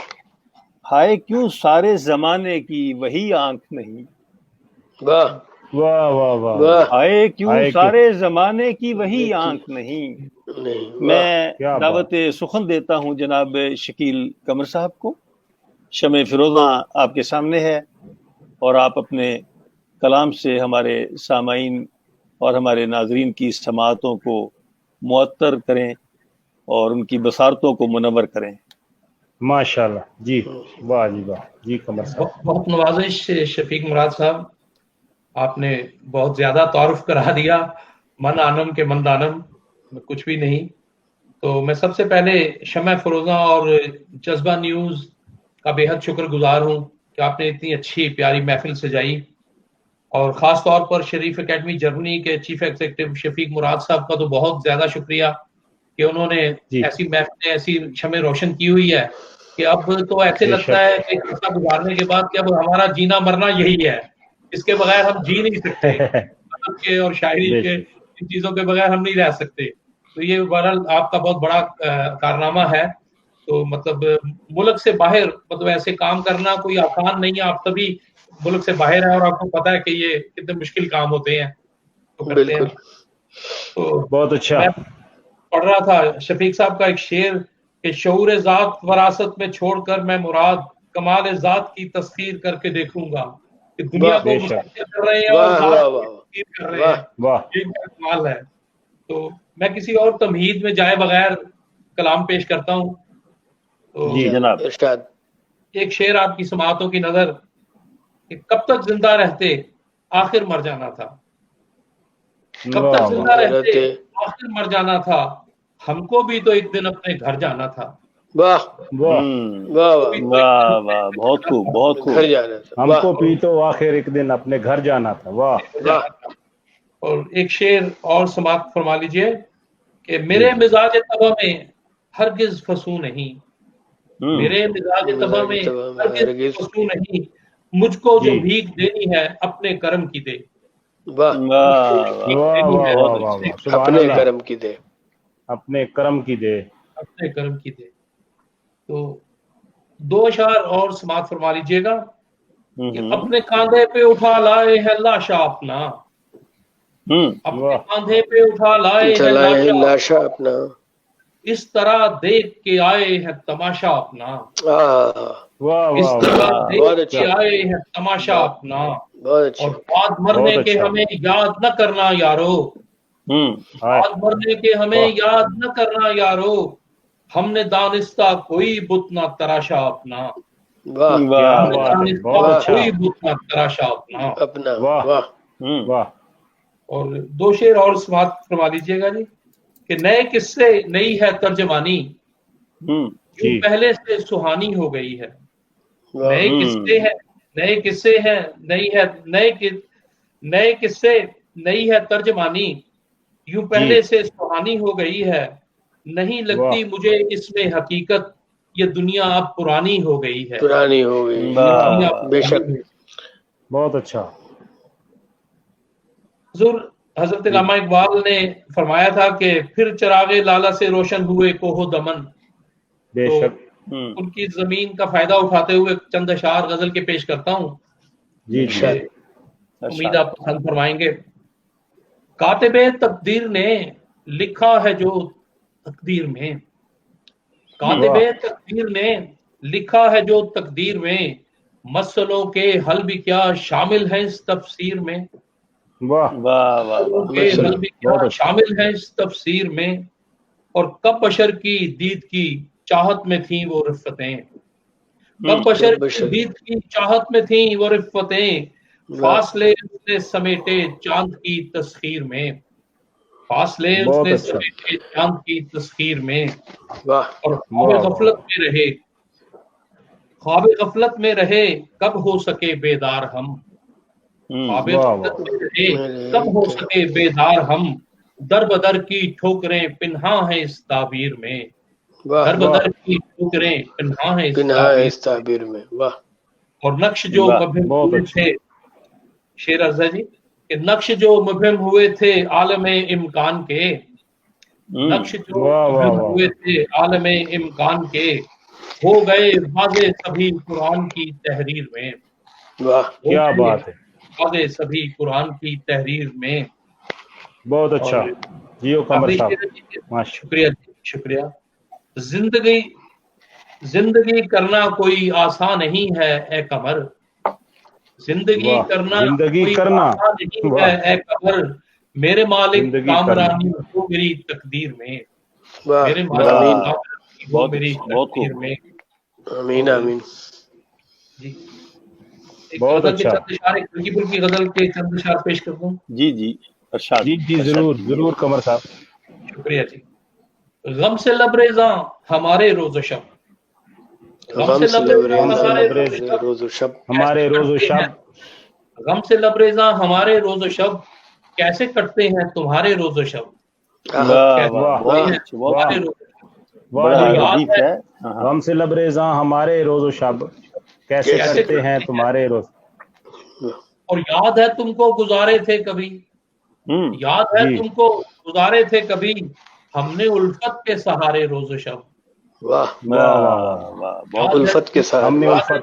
Speaker 1: ہائے کیوں سارے زمانے کی وہی آنکھ نہیں. ہائے کیوں سارے زمانے کی وہی آنکھ نہیں. میں دعوت سخن دیتا ہوں جناب شکیل قمر صاحب کو. شمع فروزاں آپ کے سامنے ہے, اور آپ اپنے کلام سے ہمارے سامعین اور ہمارے ناظرین کی سماعتوں کو معطر کریں اور ان کی بصارتوں کو منور کریں.
Speaker 3: ماشاءاللہ. جی واہ جی واہ. جی قمر صاحب,
Speaker 4: بہت نوازش شفیق مراد صاحب, آپ نے بہت زیادہ تعارف کرا دیا. من آنم کے من دانم کچھ بھی نہیں. تو میں سب سے پہلے شمع فروزاں اور جذبہ نیوز کا بے حد شکر گزار ہوں کہ آپ نے اتنی اچھی پیاری محفل سجائی. اور خاص طور پر شریف اکیڈمی جرمنی کے چیف ایگزیکٹو شفیق مراد صاحب کا تو بہت زیادہ شکریہ کہ انہوں نے ایسی محفلیں ایسی شمع روشن کی ہوئی ہے کہ اب تو ایسے لگتا ہے کہ عرصہ گزارنے کے بعد کہ اب ہمارا جینا مرنا یہی ہے، اس کے بغیر ہم جی نہیں سکتے، ادب کے اور شاعری کے ان چیزوں کے بغیر ہم نہیں رہ سکتے. تو یہ بہرحال آپ کا بہت بڑا کارنامہ ہے. تو مطلب ملک سے باہر مطلب ایسے کام کرنا کوئی آسان نہیں ہے. آپ سبھی ملک سے باہر ہیں اور آپ کو پتا ہے کہ یہ کتنے مشکل کام ہوتے ہیں تو کرتے ہیں. تو
Speaker 3: بہت اچھا.
Speaker 4: میں پڑھ رہا تھا شفیق صاحب کا ایک شعر کہ شعور ذات وراثت میں چھوڑ کر میں مراد کمال ذات کی تسخیر کر کے دیکھوں گا کہ دنیا کو مستقبل کر رہے ہیں اور ذات کی تسخیر کر رہے ہیں. یہ کمال ہے. تو میں کسی اور تمہید میں جائے بغیر کلام پیش کرتا ہوں.
Speaker 1: جی جناب.
Speaker 4: ایک شعر آپ کی سماعتوں کی نظر کہ کب تک زندہ رہتے آخر مر جانا تھا، کب تک زندہ رہتے آخر مر جانا تھا، ہم کو بھی تو ایک دن اپنے گھر جانا تھا.
Speaker 2: واہ واہ واہ واہ، بہت خوب بہت خوب.
Speaker 3: ہم کو بھی تو آخر ایک دن اپنے گھر جانا تھا. واہ.
Speaker 4: اور ایک شعر اور سماعت فرما لیجئے کہ میرے مزاج طبع میں ہرگز فسوں نہیں، میرے مزاج طبع میں ہرگز فسوں نہیں، مجھ کو جو بھیک دینی ہے اپنے کرم کی دے.
Speaker 2: اپنے کرم کی دے،
Speaker 3: اپنے کرم کی دے،
Speaker 4: اپنے کرم کی دے. تو دو اشعار اور سماعت فرما لیجئے گا کہ اپنے کاندھے پہ اٹھا لائے ہے لاشا اپنا، اپنے کاندھے پہ اٹھا لائے ہے
Speaker 2: لاشا اپنا،
Speaker 4: اس طرح دیکھ کے آئے ہیں تماشا اپنا، اس طرح دیکھ کے آئے ہیں تماشا اپنا. اور بعد مرنے کے ہمیں یاد نہ کرنا یارو، بعد مرنے کے ہمیں یاد نہ کرنا یارو، ہم نے دانستہ کوئی بت نہ تراشا اپنا، ہم نے دانستہ کوئی بت نہ تراشا اپنا. اور دو شعر اور سماعت فرما لیجیے گا جی کہ نئے قصے نئی ہے ترجمانی، جو پہلے سے سہانی ہو گئی ہے. نئے قصے ہیں، نئے قصے ہیں، نئی ہے نئے قصے نئی ہے ترجمانی، یوں پہلے سے سہانی ہو گئی ہے. نہیں لگتی مجھے اس میں حقیقت، یہ دنیا اب پرانی ہو گئی ہے.
Speaker 2: پرانی ہو گئی، بے شک.
Speaker 3: بہت اچھا.
Speaker 4: حضرت علامہ اقبال نے فرمایا تھا کہ پھر چراغ لالا سے روشن ہوئے کوہ دمن.
Speaker 3: بے شک.
Speaker 4: ان کی زمین کا فائدہ اٹھاتے ہوئے چند اشعار غزل کے پیش کرتا ہوں.
Speaker 3: جی
Speaker 4: امید آپ پسند فرمائیں گے. کاتب تقدیر نے لکھا ہے جو تقدیر میں، کاتب تقدیر نے لکھا ہے جو تقدیر میں، مسئلوں کے حل بھی کیا شامل ہیں اس تفسیر میں، حل بھی کیا شامل ہیں اس تفسیر میں. اور کب بشر کی دید کی چاہت میں تھیں وہ رفتیں، کب بشر کی دید کی چاہت میں تھیں وہ رفتیں، فاصلے اس نے سمیٹے چاند کی تسخیر میں، فاصلے اس نے سمیٹے چاند کی تسخیر میں. اور خواب غفلت میں رہے، خواب غفلت میں رہے کب ہو سکے بیدار ہم، خواب غفلت میں رہے کب ہو سکے بیدار ہم، در بدر کی ٹھوکریں پنہاں ہیں اس تعبیر میں، در بدر کی ٹھوکریں پنہاں ہیں اس تعبیر میں. اور نقش جو مبہم ہوئے تھے، شیر ارزا جی کہ نقش جو مبہم ہوئے تھے عالم امکان کے، نقش جو مبہم ہوئے تھے عالم امکان کے، ہو گئے واضح سبھی قرآن کی تحریر میں.
Speaker 3: کیا بات ہے.
Speaker 4: واضح سبھی قرآن کی تحریر میں.
Speaker 3: بہت اچھا. جیو قمر صاحب،
Speaker 4: شکریہ شکریہ. زندگی کرنا کوئی آسان نہیں ہے اے قمر، زندگی کرنا کوئی آسان نہیں ہے اے قمر، میرے مالک کامرانی ہو میری تقدیر میں، میرے مالک ہو میری تقدیر میں.
Speaker 2: آمین آمین.
Speaker 4: جی بہت اچھا. ہلکی پھلکی غزل کے چند اشعار پیش کرتا ہوں.
Speaker 1: جی جی ارشاد.
Speaker 3: جی ضرور ضرور قمر صاحب.
Speaker 4: شکریہ جی. غم سے لبریزاں ہمارے روز و شب، غم سے لبریزاں ہمارے روز و شب،
Speaker 3: ہمارے روز و شب،
Speaker 4: غم سے لبریزاں ہمارے روز و شب، کیسے کٹتے ہیں تمہارے روز و شب،
Speaker 3: غم سے لبریزاں ہمارے روز و شب، کیسے کرتے ہیں تمہارے روز.
Speaker 4: اور یاد ہے تم کو گزارے تھے کبھی، یاد ہے تم کو گزارے تھے کبھی ہم نے الفت کے سہارے روز و شب.
Speaker 2: الفت کے سہارے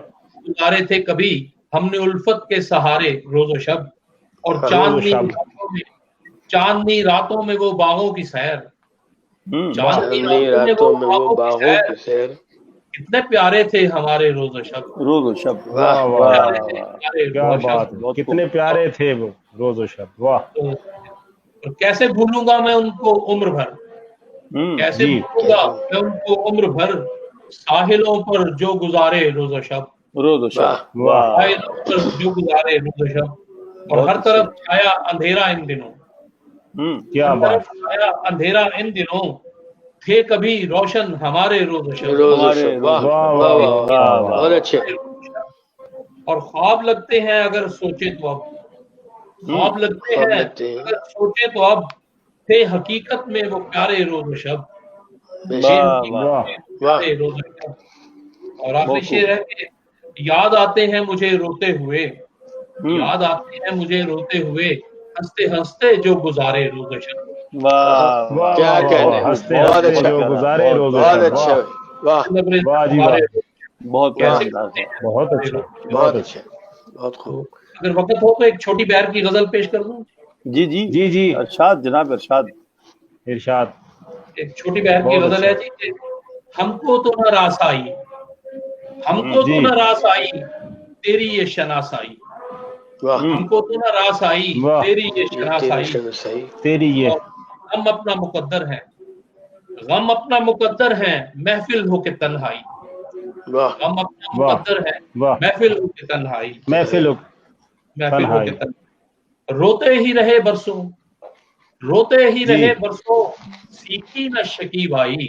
Speaker 4: گزارے تھے کبھی ہم نے الفت کے سہارے روز و شب. اور چاندنی راتوں میں وہ باغوں کی سیر،
Speaker 2: چاندنی راتوں میں وہ باغوں کی سیر،
Speaker 4: کتنے پیارے تھے ہمارے روز و شب.
Speaker 1: روز و شب.
Speaker 3: کیا بات ہے، کتنے پیارے تھے وہ روز و شب. واہ.
Speaker 4: کیسے بھولوں گا میں ان کو عمر بھر، کیسے بھولوں گا میں ان کو عمر بھر، ساحلوں پر جو گزارے روز و شب.
Speaker 1: روز و شب.
Speaker 4: ساحلوں پر جو گزارے روز و شب. اور ہر طرف چھایا اندھیرا ان دنوں،
Speaker 3: کیا
Speaker 4: ہر طرف چھایا اندھیرا ان دنوں، تھے کبھی روشن ہمارے روز و شب.
Speaker 2: بہت اچھے.
Speaker 4: اور خواب لگتے ہیں اگر سوچے تو اب، خواب لگتے ہیں اگر سوچے تو اب، تھے حقیقت میں وہ پیارے روز و شب. روز و شب. اور آخری شعر ہے کہ یاد آتے ہیں مجھے روتے ہوئے، یاد آتے ہیں مجھے روتے ہوئے، ہنستے ہنستے جو گزارے روز و شب.
Speaker 2: کیا کہنے، بہت اچھا،
Speaker 3: گزارے روز و
Speaker 2: بہت
Speaker 3: شب.
Speaker 2: اچھا. واہ
Speaker 3: بہت اچھا،
Speaker 2: بہت اچھا، بہت خوب.
Speaker 4: اگر وقت ہو تو ایک چھوٹی بہر کی غزل پیش کر دوں.
Speaker 1: جی جی
Speaker 3: جی جی
Speaker 1: ارشاد جناب ارشاد.
Speaker 3: ارشاد.
Speaker 4: ایک چھوٹی بہر کی غزل ہے جی کہ ہم کو تو نہ راس آئی، ہم کو تو نہ راس آئی تیری یہ شناسائی، ہم کو تو نہ راس آئی تیری یہ شناسائی.
Speaker 3: تیری یہ
Speaker 4: غم اپنا مقدر ہے، غم اپنا مقدر ہے محفل ہو کے تنہائی، غم اپنا مقدر ہے محفل ہو کے تنہائی،
Speaker 3: محفل
Speaker 4: ہو کے تنہائی. روتے ہی رہے برسوں، روتے ہی رہے برسوں، سیکھی نہ شکیب آئی،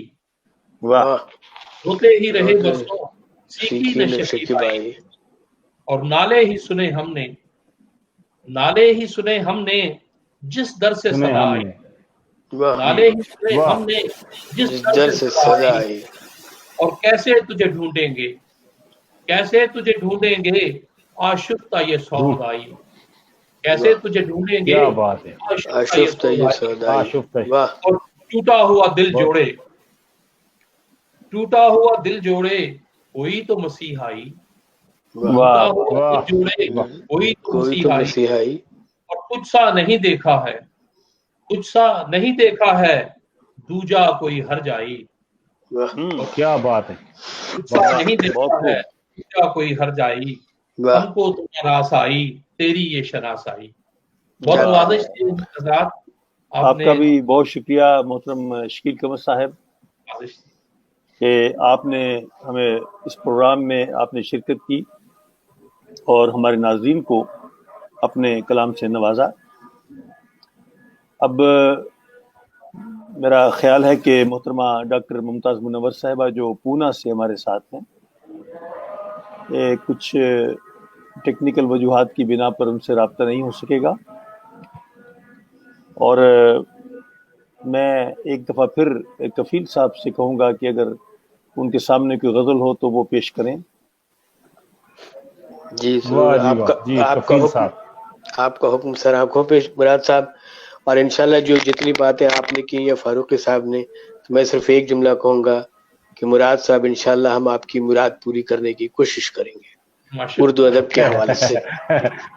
Speaker 4: روتے ہی رہے برسوں، سیکھی نہ شکیب آئی. اور نالے ہی سنے ہم نے، نالے ہی سنے ہم نے جس در سے صدا آئی، نالے ہی سنے ہم نے جس در سے صدا آئی. اور کیسے تجھے ڈھونڈیں گے، کیسے تجھے ڈھونڈیں گے آشفتہ یہ سودائی، کیسے تجھے ڈھونڈیں گے
Speaker 2: آشفتہ یہ سودائی.
Speaker 4: اور ٹوٹا ہوا دل جوڑے، ٹوٹا ہوا دل جوڑے کوئی تو مسیحائی، ٹوٹا ہوا دل جوڑے کوئی تو مسیحائی. اور کچھ سا نہیں دیکھا ہے، کچھ سا نہیں دیکھا ہے دوجا کوئی ہر جائی.
Speaker 3: کیا بات ہے.
Speaker 4: کچھ سا نہیں دیکھا ہے دوجا کوئی ہر جائی، ہم کو تو راس آئی تیری یہ شناسائی. بہت نوازش تھی حضرات.
Speaker 1: آپ کا بھی بہت شکریہ محترم شکیل قمر صاحب کہ آپ نے ہمیں اس پروگرام میں آپ نے شرکت کی اور ہمارے ناظرین کو اپنے کلام سے نوازا. اب میرا خیال ہے کہ محترمہ ڈاکٹر ممتاز منور صاحبہ جو پونا سے ہمارے ساتھ ہیں، کچھ ٹیکنیکل وجوہات کی بنا پر ان سے رابطہ نہیں ہو سکے گا، اور میں ایک دفعہ پھر کفیل صاحب سے کہوں گا کہ اگر ان کے سامنے کوئی غزل ہو تو وہ پیش کریں.
Speaker 2: جی آپ کا حکم سر، آپ کو پیش مراد صاحب. اور انشاءاللہ جو جتنی باتیں آپ نے کی ہیں فاروقی صاحب نے، تو میں صرف ایک جملہ کہوں گا کہ مراد صاحب انشاءاللہ ہم آپ کی مراد پوری کرنے کی کوشش کریں گے اردو ادب کے حوالے سے.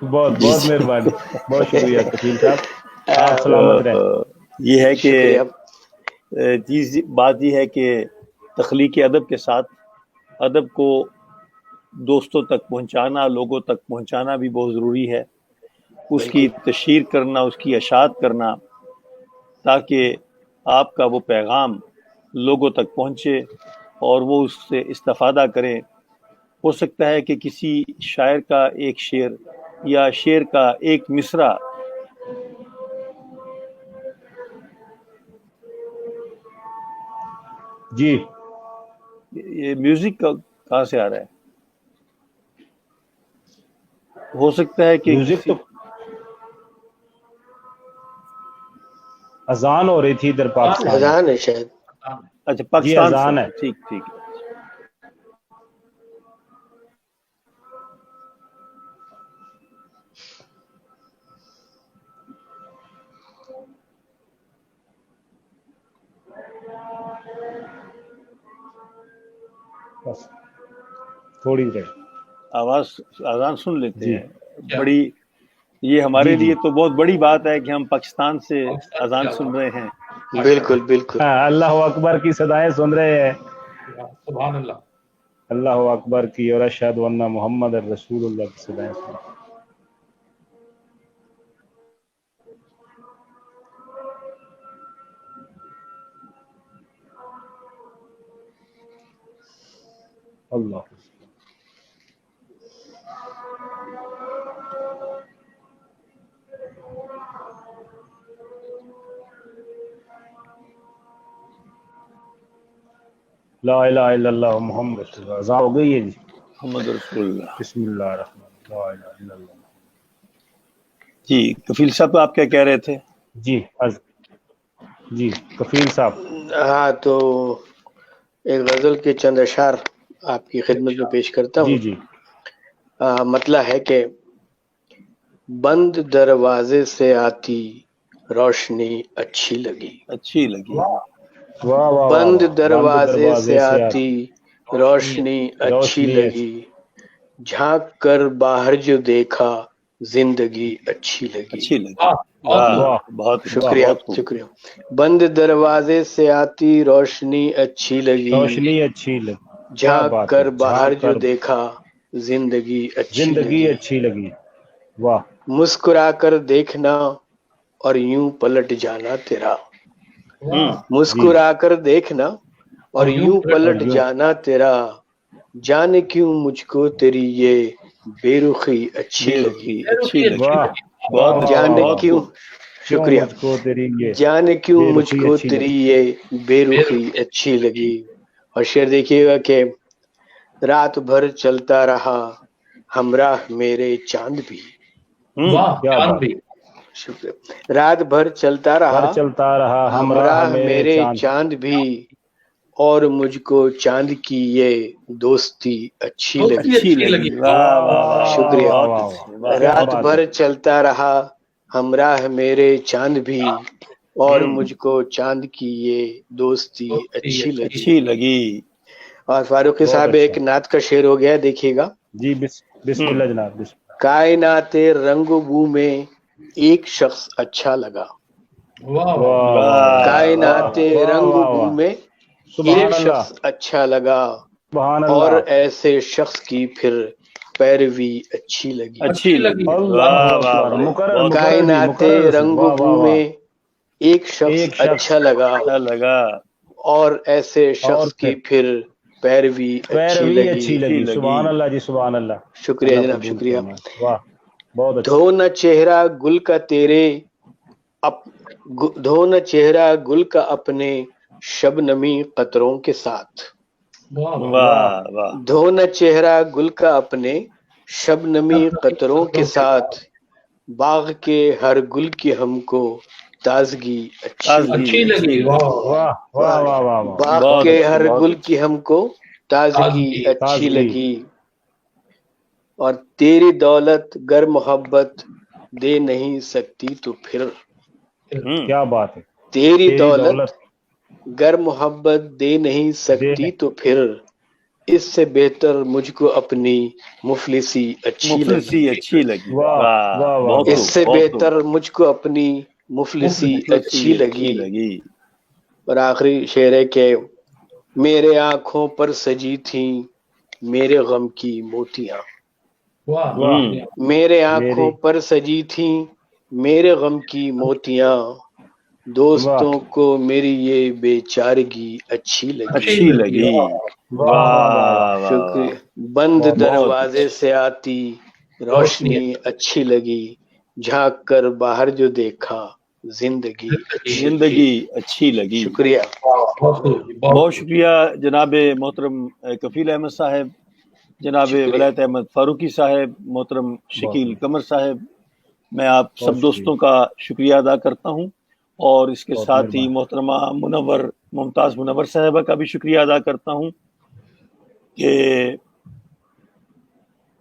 Speaker 3: بہت بہت مہربانی، بہت شکریہ کفیل صاحب، آپ سلامت رہیں.
Speaker 1: یہ ہے کہ بات یہ ہے کہ تخلیق ادب کے ساتھ ادب کو دوستوں تک پہنچانا، لوگوں تک پہنچانا بھی بہت ضروری ہے. اس کی تشہیر کرنا، اس کی اشاعت کرنا، تاکہ آپ کا وہ پیغام لوگوں تک پہنچے اور وہ اس سے استفادہ کریں. ہو سکتا ہے کہ کسی شاعر کا ایک شعر یا شعر کا ایک مصرع
Speaker 3: جی
Speaker 1: یہ میوزک کہاں سے آ رہا ہے؟ ہو سکتا ہے کہ
Speaker 3: میوزک تو اذان ہو رہی تھی ادھر پاکستان میں.
Speaker 2: اذان ہے شاید.
Speaker 1: اچھا پاکستان سے
Speaker 3: اذان ہے.
Speaker 1: ٹھیک ٹھیک.
Speaker 3: بس تھوڑی دیر.
Speaker 1: آواز اذان سن لیتے
Speaker 3: جی.
Speaker 1: ہیں. بڑی یہ ہمارے
Speaker 3: جی.
Speaker 1: لیے تو بہت بڑی بات ہے کہ ہم پاکستان سے اذان سن رہے ہیں.
Speaker 2: بالکل بالکل.
Speaker 3: اللہ اکبر کی صدائیں سن رہے ہیں.
Speaker 4: سبحان اللہ.
Speaker 3: اللہ اکبر کی اور اشہد ان محمد رسول اللہ کی صدائیں سن رہے ہیں. اللہ لا الہ الا اللہ محمد رسول اللہ. اذان ہو گئی ہے جی.
Speaker 1: محمد رسول اللہ.
Speaker 3: بسم اللہ الرحمن الرحیم. لا الہ الا اللہ.
Speaker 1: جی کفیل صاحب آپ کیا کہہ رہے تھے؟
Speaker 3: جی کفیل صاحب.
Speaker 2: ہاں تو ایک غزل کے چند اشعار آپ کی خدمت میں پیش کرتا ہوں.
Speaker 3: جی.
Speaker 2: مطلب ہے کہ بند دروازے سے آتی روشنی اچھی لگی.
Speaker 1: اچھی لگی.
Speaker 3: واہ واہ.
Speaker 2: بند دروازے سے آتی روشنی اچھی لگی. جھانک کر باہر جو دیکھا زندگی اچھی لگی.
Speaker 1: اچھی لگی.
Speaker 3: بہت
Speaker 2: شکریہ شکریہ. بند دروازے سے آتی روشنی اچھی لگی.
Speaker 3: روشنی اچھی لگی.
Speaker 2: جھانک کر باہر جو دیکھا زندگی
Speaker 3: اچھی لگی. واہ.
Speaker 2: مسکرا کر دیکھنا اور یوں پلٹ جانا تیرا. مسکرا کر دیکھنا اور یوں پلٹ جانا تیرا. جانے کیوں مجھ کو تیری یہ بے رخی اچھی لگی. جانے کیوں شکریہ. جانے کیوں مجھ کو تیری یہ بے رخی اچھی لگی. اور شعر دیکھیے گا کہ رات بھر چلتا رہا ہمراہ میرے چاند بھی. شکریہ. رات بھر چلتا رہا ہمراہ میرے چاند بھی. اور مجھ کو چاند کی یہ دوستی اچھی لگی. شکریہ. رات بھر چلتا رہا ہمراہ میرے چاند بھی. اور مجھ کو چاند کی یہ دوستی اچھی لگی. اور فاروقی صاحب ایک نعت کا شعر ہو گیا دیکھیے گا.
Speaker 3: جی بسم اللہ جناب.
Speaker 2: کائنات رنگ و بو میں ایک شخص اچھا لگا. کائنات رنگ و بو میں ایک شخص اچھا لگا. اور ایسے شخص کی پھر پیروی اچھی لگی. کائنات رنگ و بو میں ایک شخص اچھا لگا. اور ایسے شخص کی پھر پیروی اچھی لگی.
Speaker 3: سبحان اللہ جی. سبحان اللہ.
Speaker 2: شکریہ جناب شکریہ.
Speaker 3: بہت اچھا.
Speaker 2: دھو نہ چہرہ گل کا تیرے دھو نہ چہرہ گل کا اپنے شبنمی قطروں کے ساتھ. دھو نہ چہرہ گل کا اپنے شبنمی قطروں کے ساتھ. باغ کے ہر گل کی ہم کو تازگی اچھی لگی. باغ کے ہر گل کی ہم کو تازگی اچھی لگی. اور تیری دولت گر محبت دے نہیں سکتی تو پھر.
Speaker 3: کیا بات ہے.
Speaker 2: تیری دولت گر محبت دے نہیں سکتی تو پھر. اس سے بہتر مجھ کو اپنی مفلسی اچھی لگی. اس سے بہتر مجھ کو اپنی مفلسی اچھی لگی. اور آخری شعر ہے کہ میرے آنکھوں پر سجی تھیں میرے غم کی موتیاں. میرے آنکھوں پر سجی تھیں میرے غم کی موتیاں. دوستوں کو میری یہ بے چارگی اچھی لگی. شکریہ. بند دروازے سے آتی روشنی اچھی لگی. جھانک کر باہر جو دیکھا زندگی
Speaker 1: اچھی لگی.
Speaker 2: شکریہ.
Speaker 1: بہت شکریہ جناب محترم کفیل احمد صاحب. جناب
Speaker 2: شکریہ۔
Speaker 1: ولایت احمد فاروقی صاحب، محترم شکیل قمر صاحب، میں آپ
Speaker 3: بہت
Speaker 1: سب دوستوں کا شکریہ ادا کرتا ہوں، اور اس کے
Speaker 3: بہت
Speaker 1: ساتھ ہی
Speaker 3: مہربان۔
Speaker 1: محترمہ ممتاز منور صاحبہ کا بھی شکریہ ادا کرتا ہوں کہ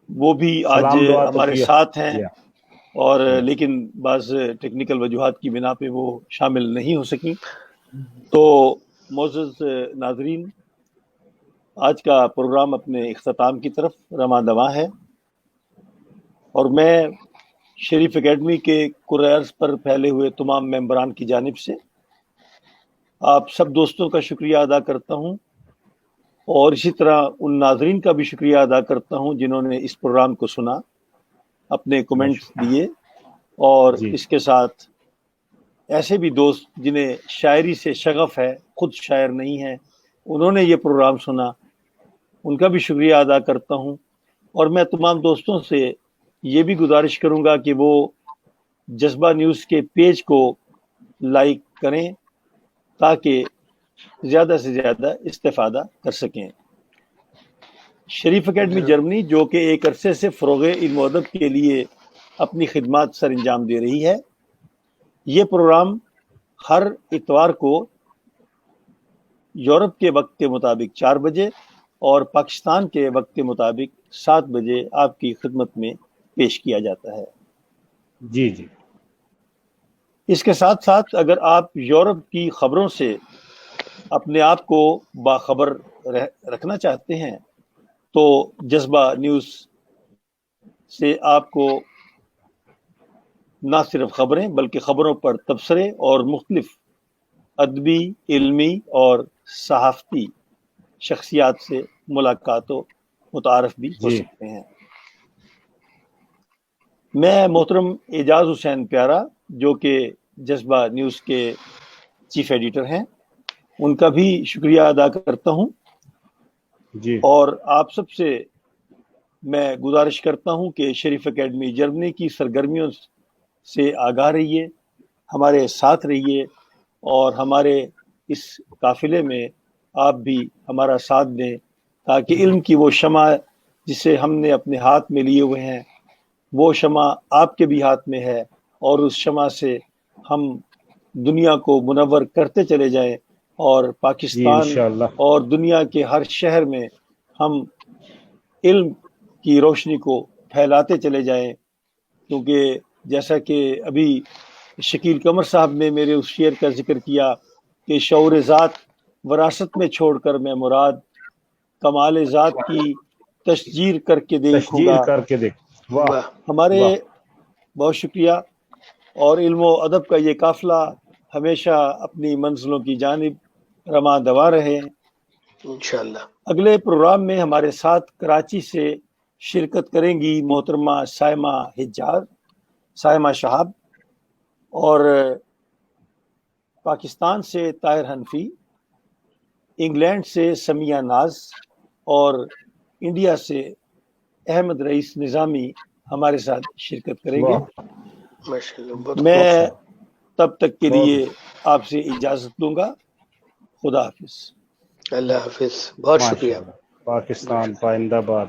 Speaker 1: وہ بھی آج
Speaker 3: سلام دعا تو
Speaker 1: ہمارے
Speaker 3: کیا
Speaker 1: ساتھ ہیں،
Speaker 3: کیا۔
Speaker 1: اور لیکن بعض ٹیکنیکل وجوہات کی بنا پہ وہ شامل نہیں ہو سکیں۔ تو معزز ناظرین، آج کا پروگرام اپنے اختتام کی طرف رواں دواں ہے، اور میں شریف اکیڈمی کے کرۂ پر پھیلے ہوئے تمام ممبران کی جانب سے آپ سب دوستوں کا شکریہ ادا کرتا ہوں، اور اسی طرح ان ناظرین کا بھی شکریہ ادا کرتا ہوں جنہوں نے اس پروگرام کو سنا، اپنے کومنٹس دیے، اور
Speaker 3: جی
Speaker 1: اس کے ساتھ ایسے بھی دوست جنہیں شاعری سے شغف ہے، خود شاعر نہیں ہیں، انہوں نے یہ پروگرام سنا، ان کا بھی شکریہ ادا کرتا ہوں۔ اور میں تمام دوستوں سے یہ بھی گزارش کروں گا کہ وہ جذبہ نیوز کے پیج کو لائک کریں تاکہ زیادہ سے زیادہ استفادہ کر سکیں۔ شریف اکیڈمی جرمنی، جو کہ ایک عرصے سے فروغ علم و ادب کے لیے اپنی خدمات سر انجام دے رہی ہے، یہ پروگرام ہر اتوار کو یورپ کے وقت کے مطابق 4 بجے اور پاکستان کے وقت کے مطابق 7 بجے آپ کی خدمت میں پیش کیا جاتا ہے۔
Speaker 3: جی جی
Speaker 1: اس کے ساتھ ساتھ اگر آپ یورپ کی خبروں سے اپنے آپ کو باخبر رکھنا چاہتے ہیں تو جذبہ نیوز سے آپ کو نہ صرف خبریں بلکہ خبروں پر تبصرے اور مختلف ادبی، علمی اور صحافتی شخصیات سے ملاقات و متعارف بھی ہو
Speaker 3: جی
Speaker 1: سکتے ہیں۔ میں محترم اعجاز حسین پیارا، جو کہ جذبہ نیوز کے چیف ایڈیٹر ہیں، ان کا بھی شکریہ ادا کرتا ہوں،
Speaker 3: جی
Speaker 1: اور آپ سب سے میں گزارش کرتا ہوں کہ شریف اکیڈمی جرمنی کی سرگرمیوں سے آگاہ رہیے، ہمارے ساتھ رہیے، اور ہمارے اس قافلے میں آپ بھی ہمارا ساتھ دیں تاکہ علم کی وہ شمع جسے ہم نے اپنے ہاتھ میں لیے ہوئے ہیں، وہ شمع آپ کے بھی ہاتھ میں ہے، اور اس شمع سے ہم دنیا کو منور کرتے چلے جائیں، اور
Speaker 3: جی
Speaker 1: پاکستان
Speaker 3: انشاءاللہ۔
Speaker 1: اور دنیا کے ہر شہر میں ہم علم کی روشنی کو پھیلاتے چلے جائیں، کیونکہ جیسا کہ ابھی شکیل قمر صاحب نے میرے اس شعر کا ذکر کیا کہ شعور ذات وراثت میں چھوڑ کر میں مراد، کمال ذات کی تشجیر کر کے دیکھوں
Speaker 3: تشجیر
Speaker 1: گا۔
Speaker 3: کر کے دیکھ۔ واہ
Speaker 2: واہ،
Speaker 1: ہمارے
Speaker 3: واہ،
Speaker 1: بہت شکریہ، اور علم و ادب کا یہ قافلہ ہمیشہ اپنی منزلوں کی جانب رواں دواں رہے۔
Speaker 2: انشاءاللہ۔
Speaker 1: اگلے پروگرام میں ہمارے ساتھ کراچی سے شرکت کریں گی محترمہ سائمہ شہاب، اور پاکستان سے طاہر حنفی، انگلینڈ سے سمیہ ناز، اور انڈیا سے احمد رئیس نظامی ہمارے ساتھ شرکت کریں گے۔
Speaker 3: واہ،
Speaker 2: ماشاءاللہ، بہت
Speaker 1: میں
Speaker 3: بہت
Speaker 1: تب تک کے
Speaker 3: بہت
Speaker 1: لیے آپ سے اجازت دوں گا۔ خدا حافظ۔
Speaker 2: اللہ حافظ، بہت شکریہ۔
Speaker 3: ماشاءاللہ۔ پاکستان پائندہ باد۔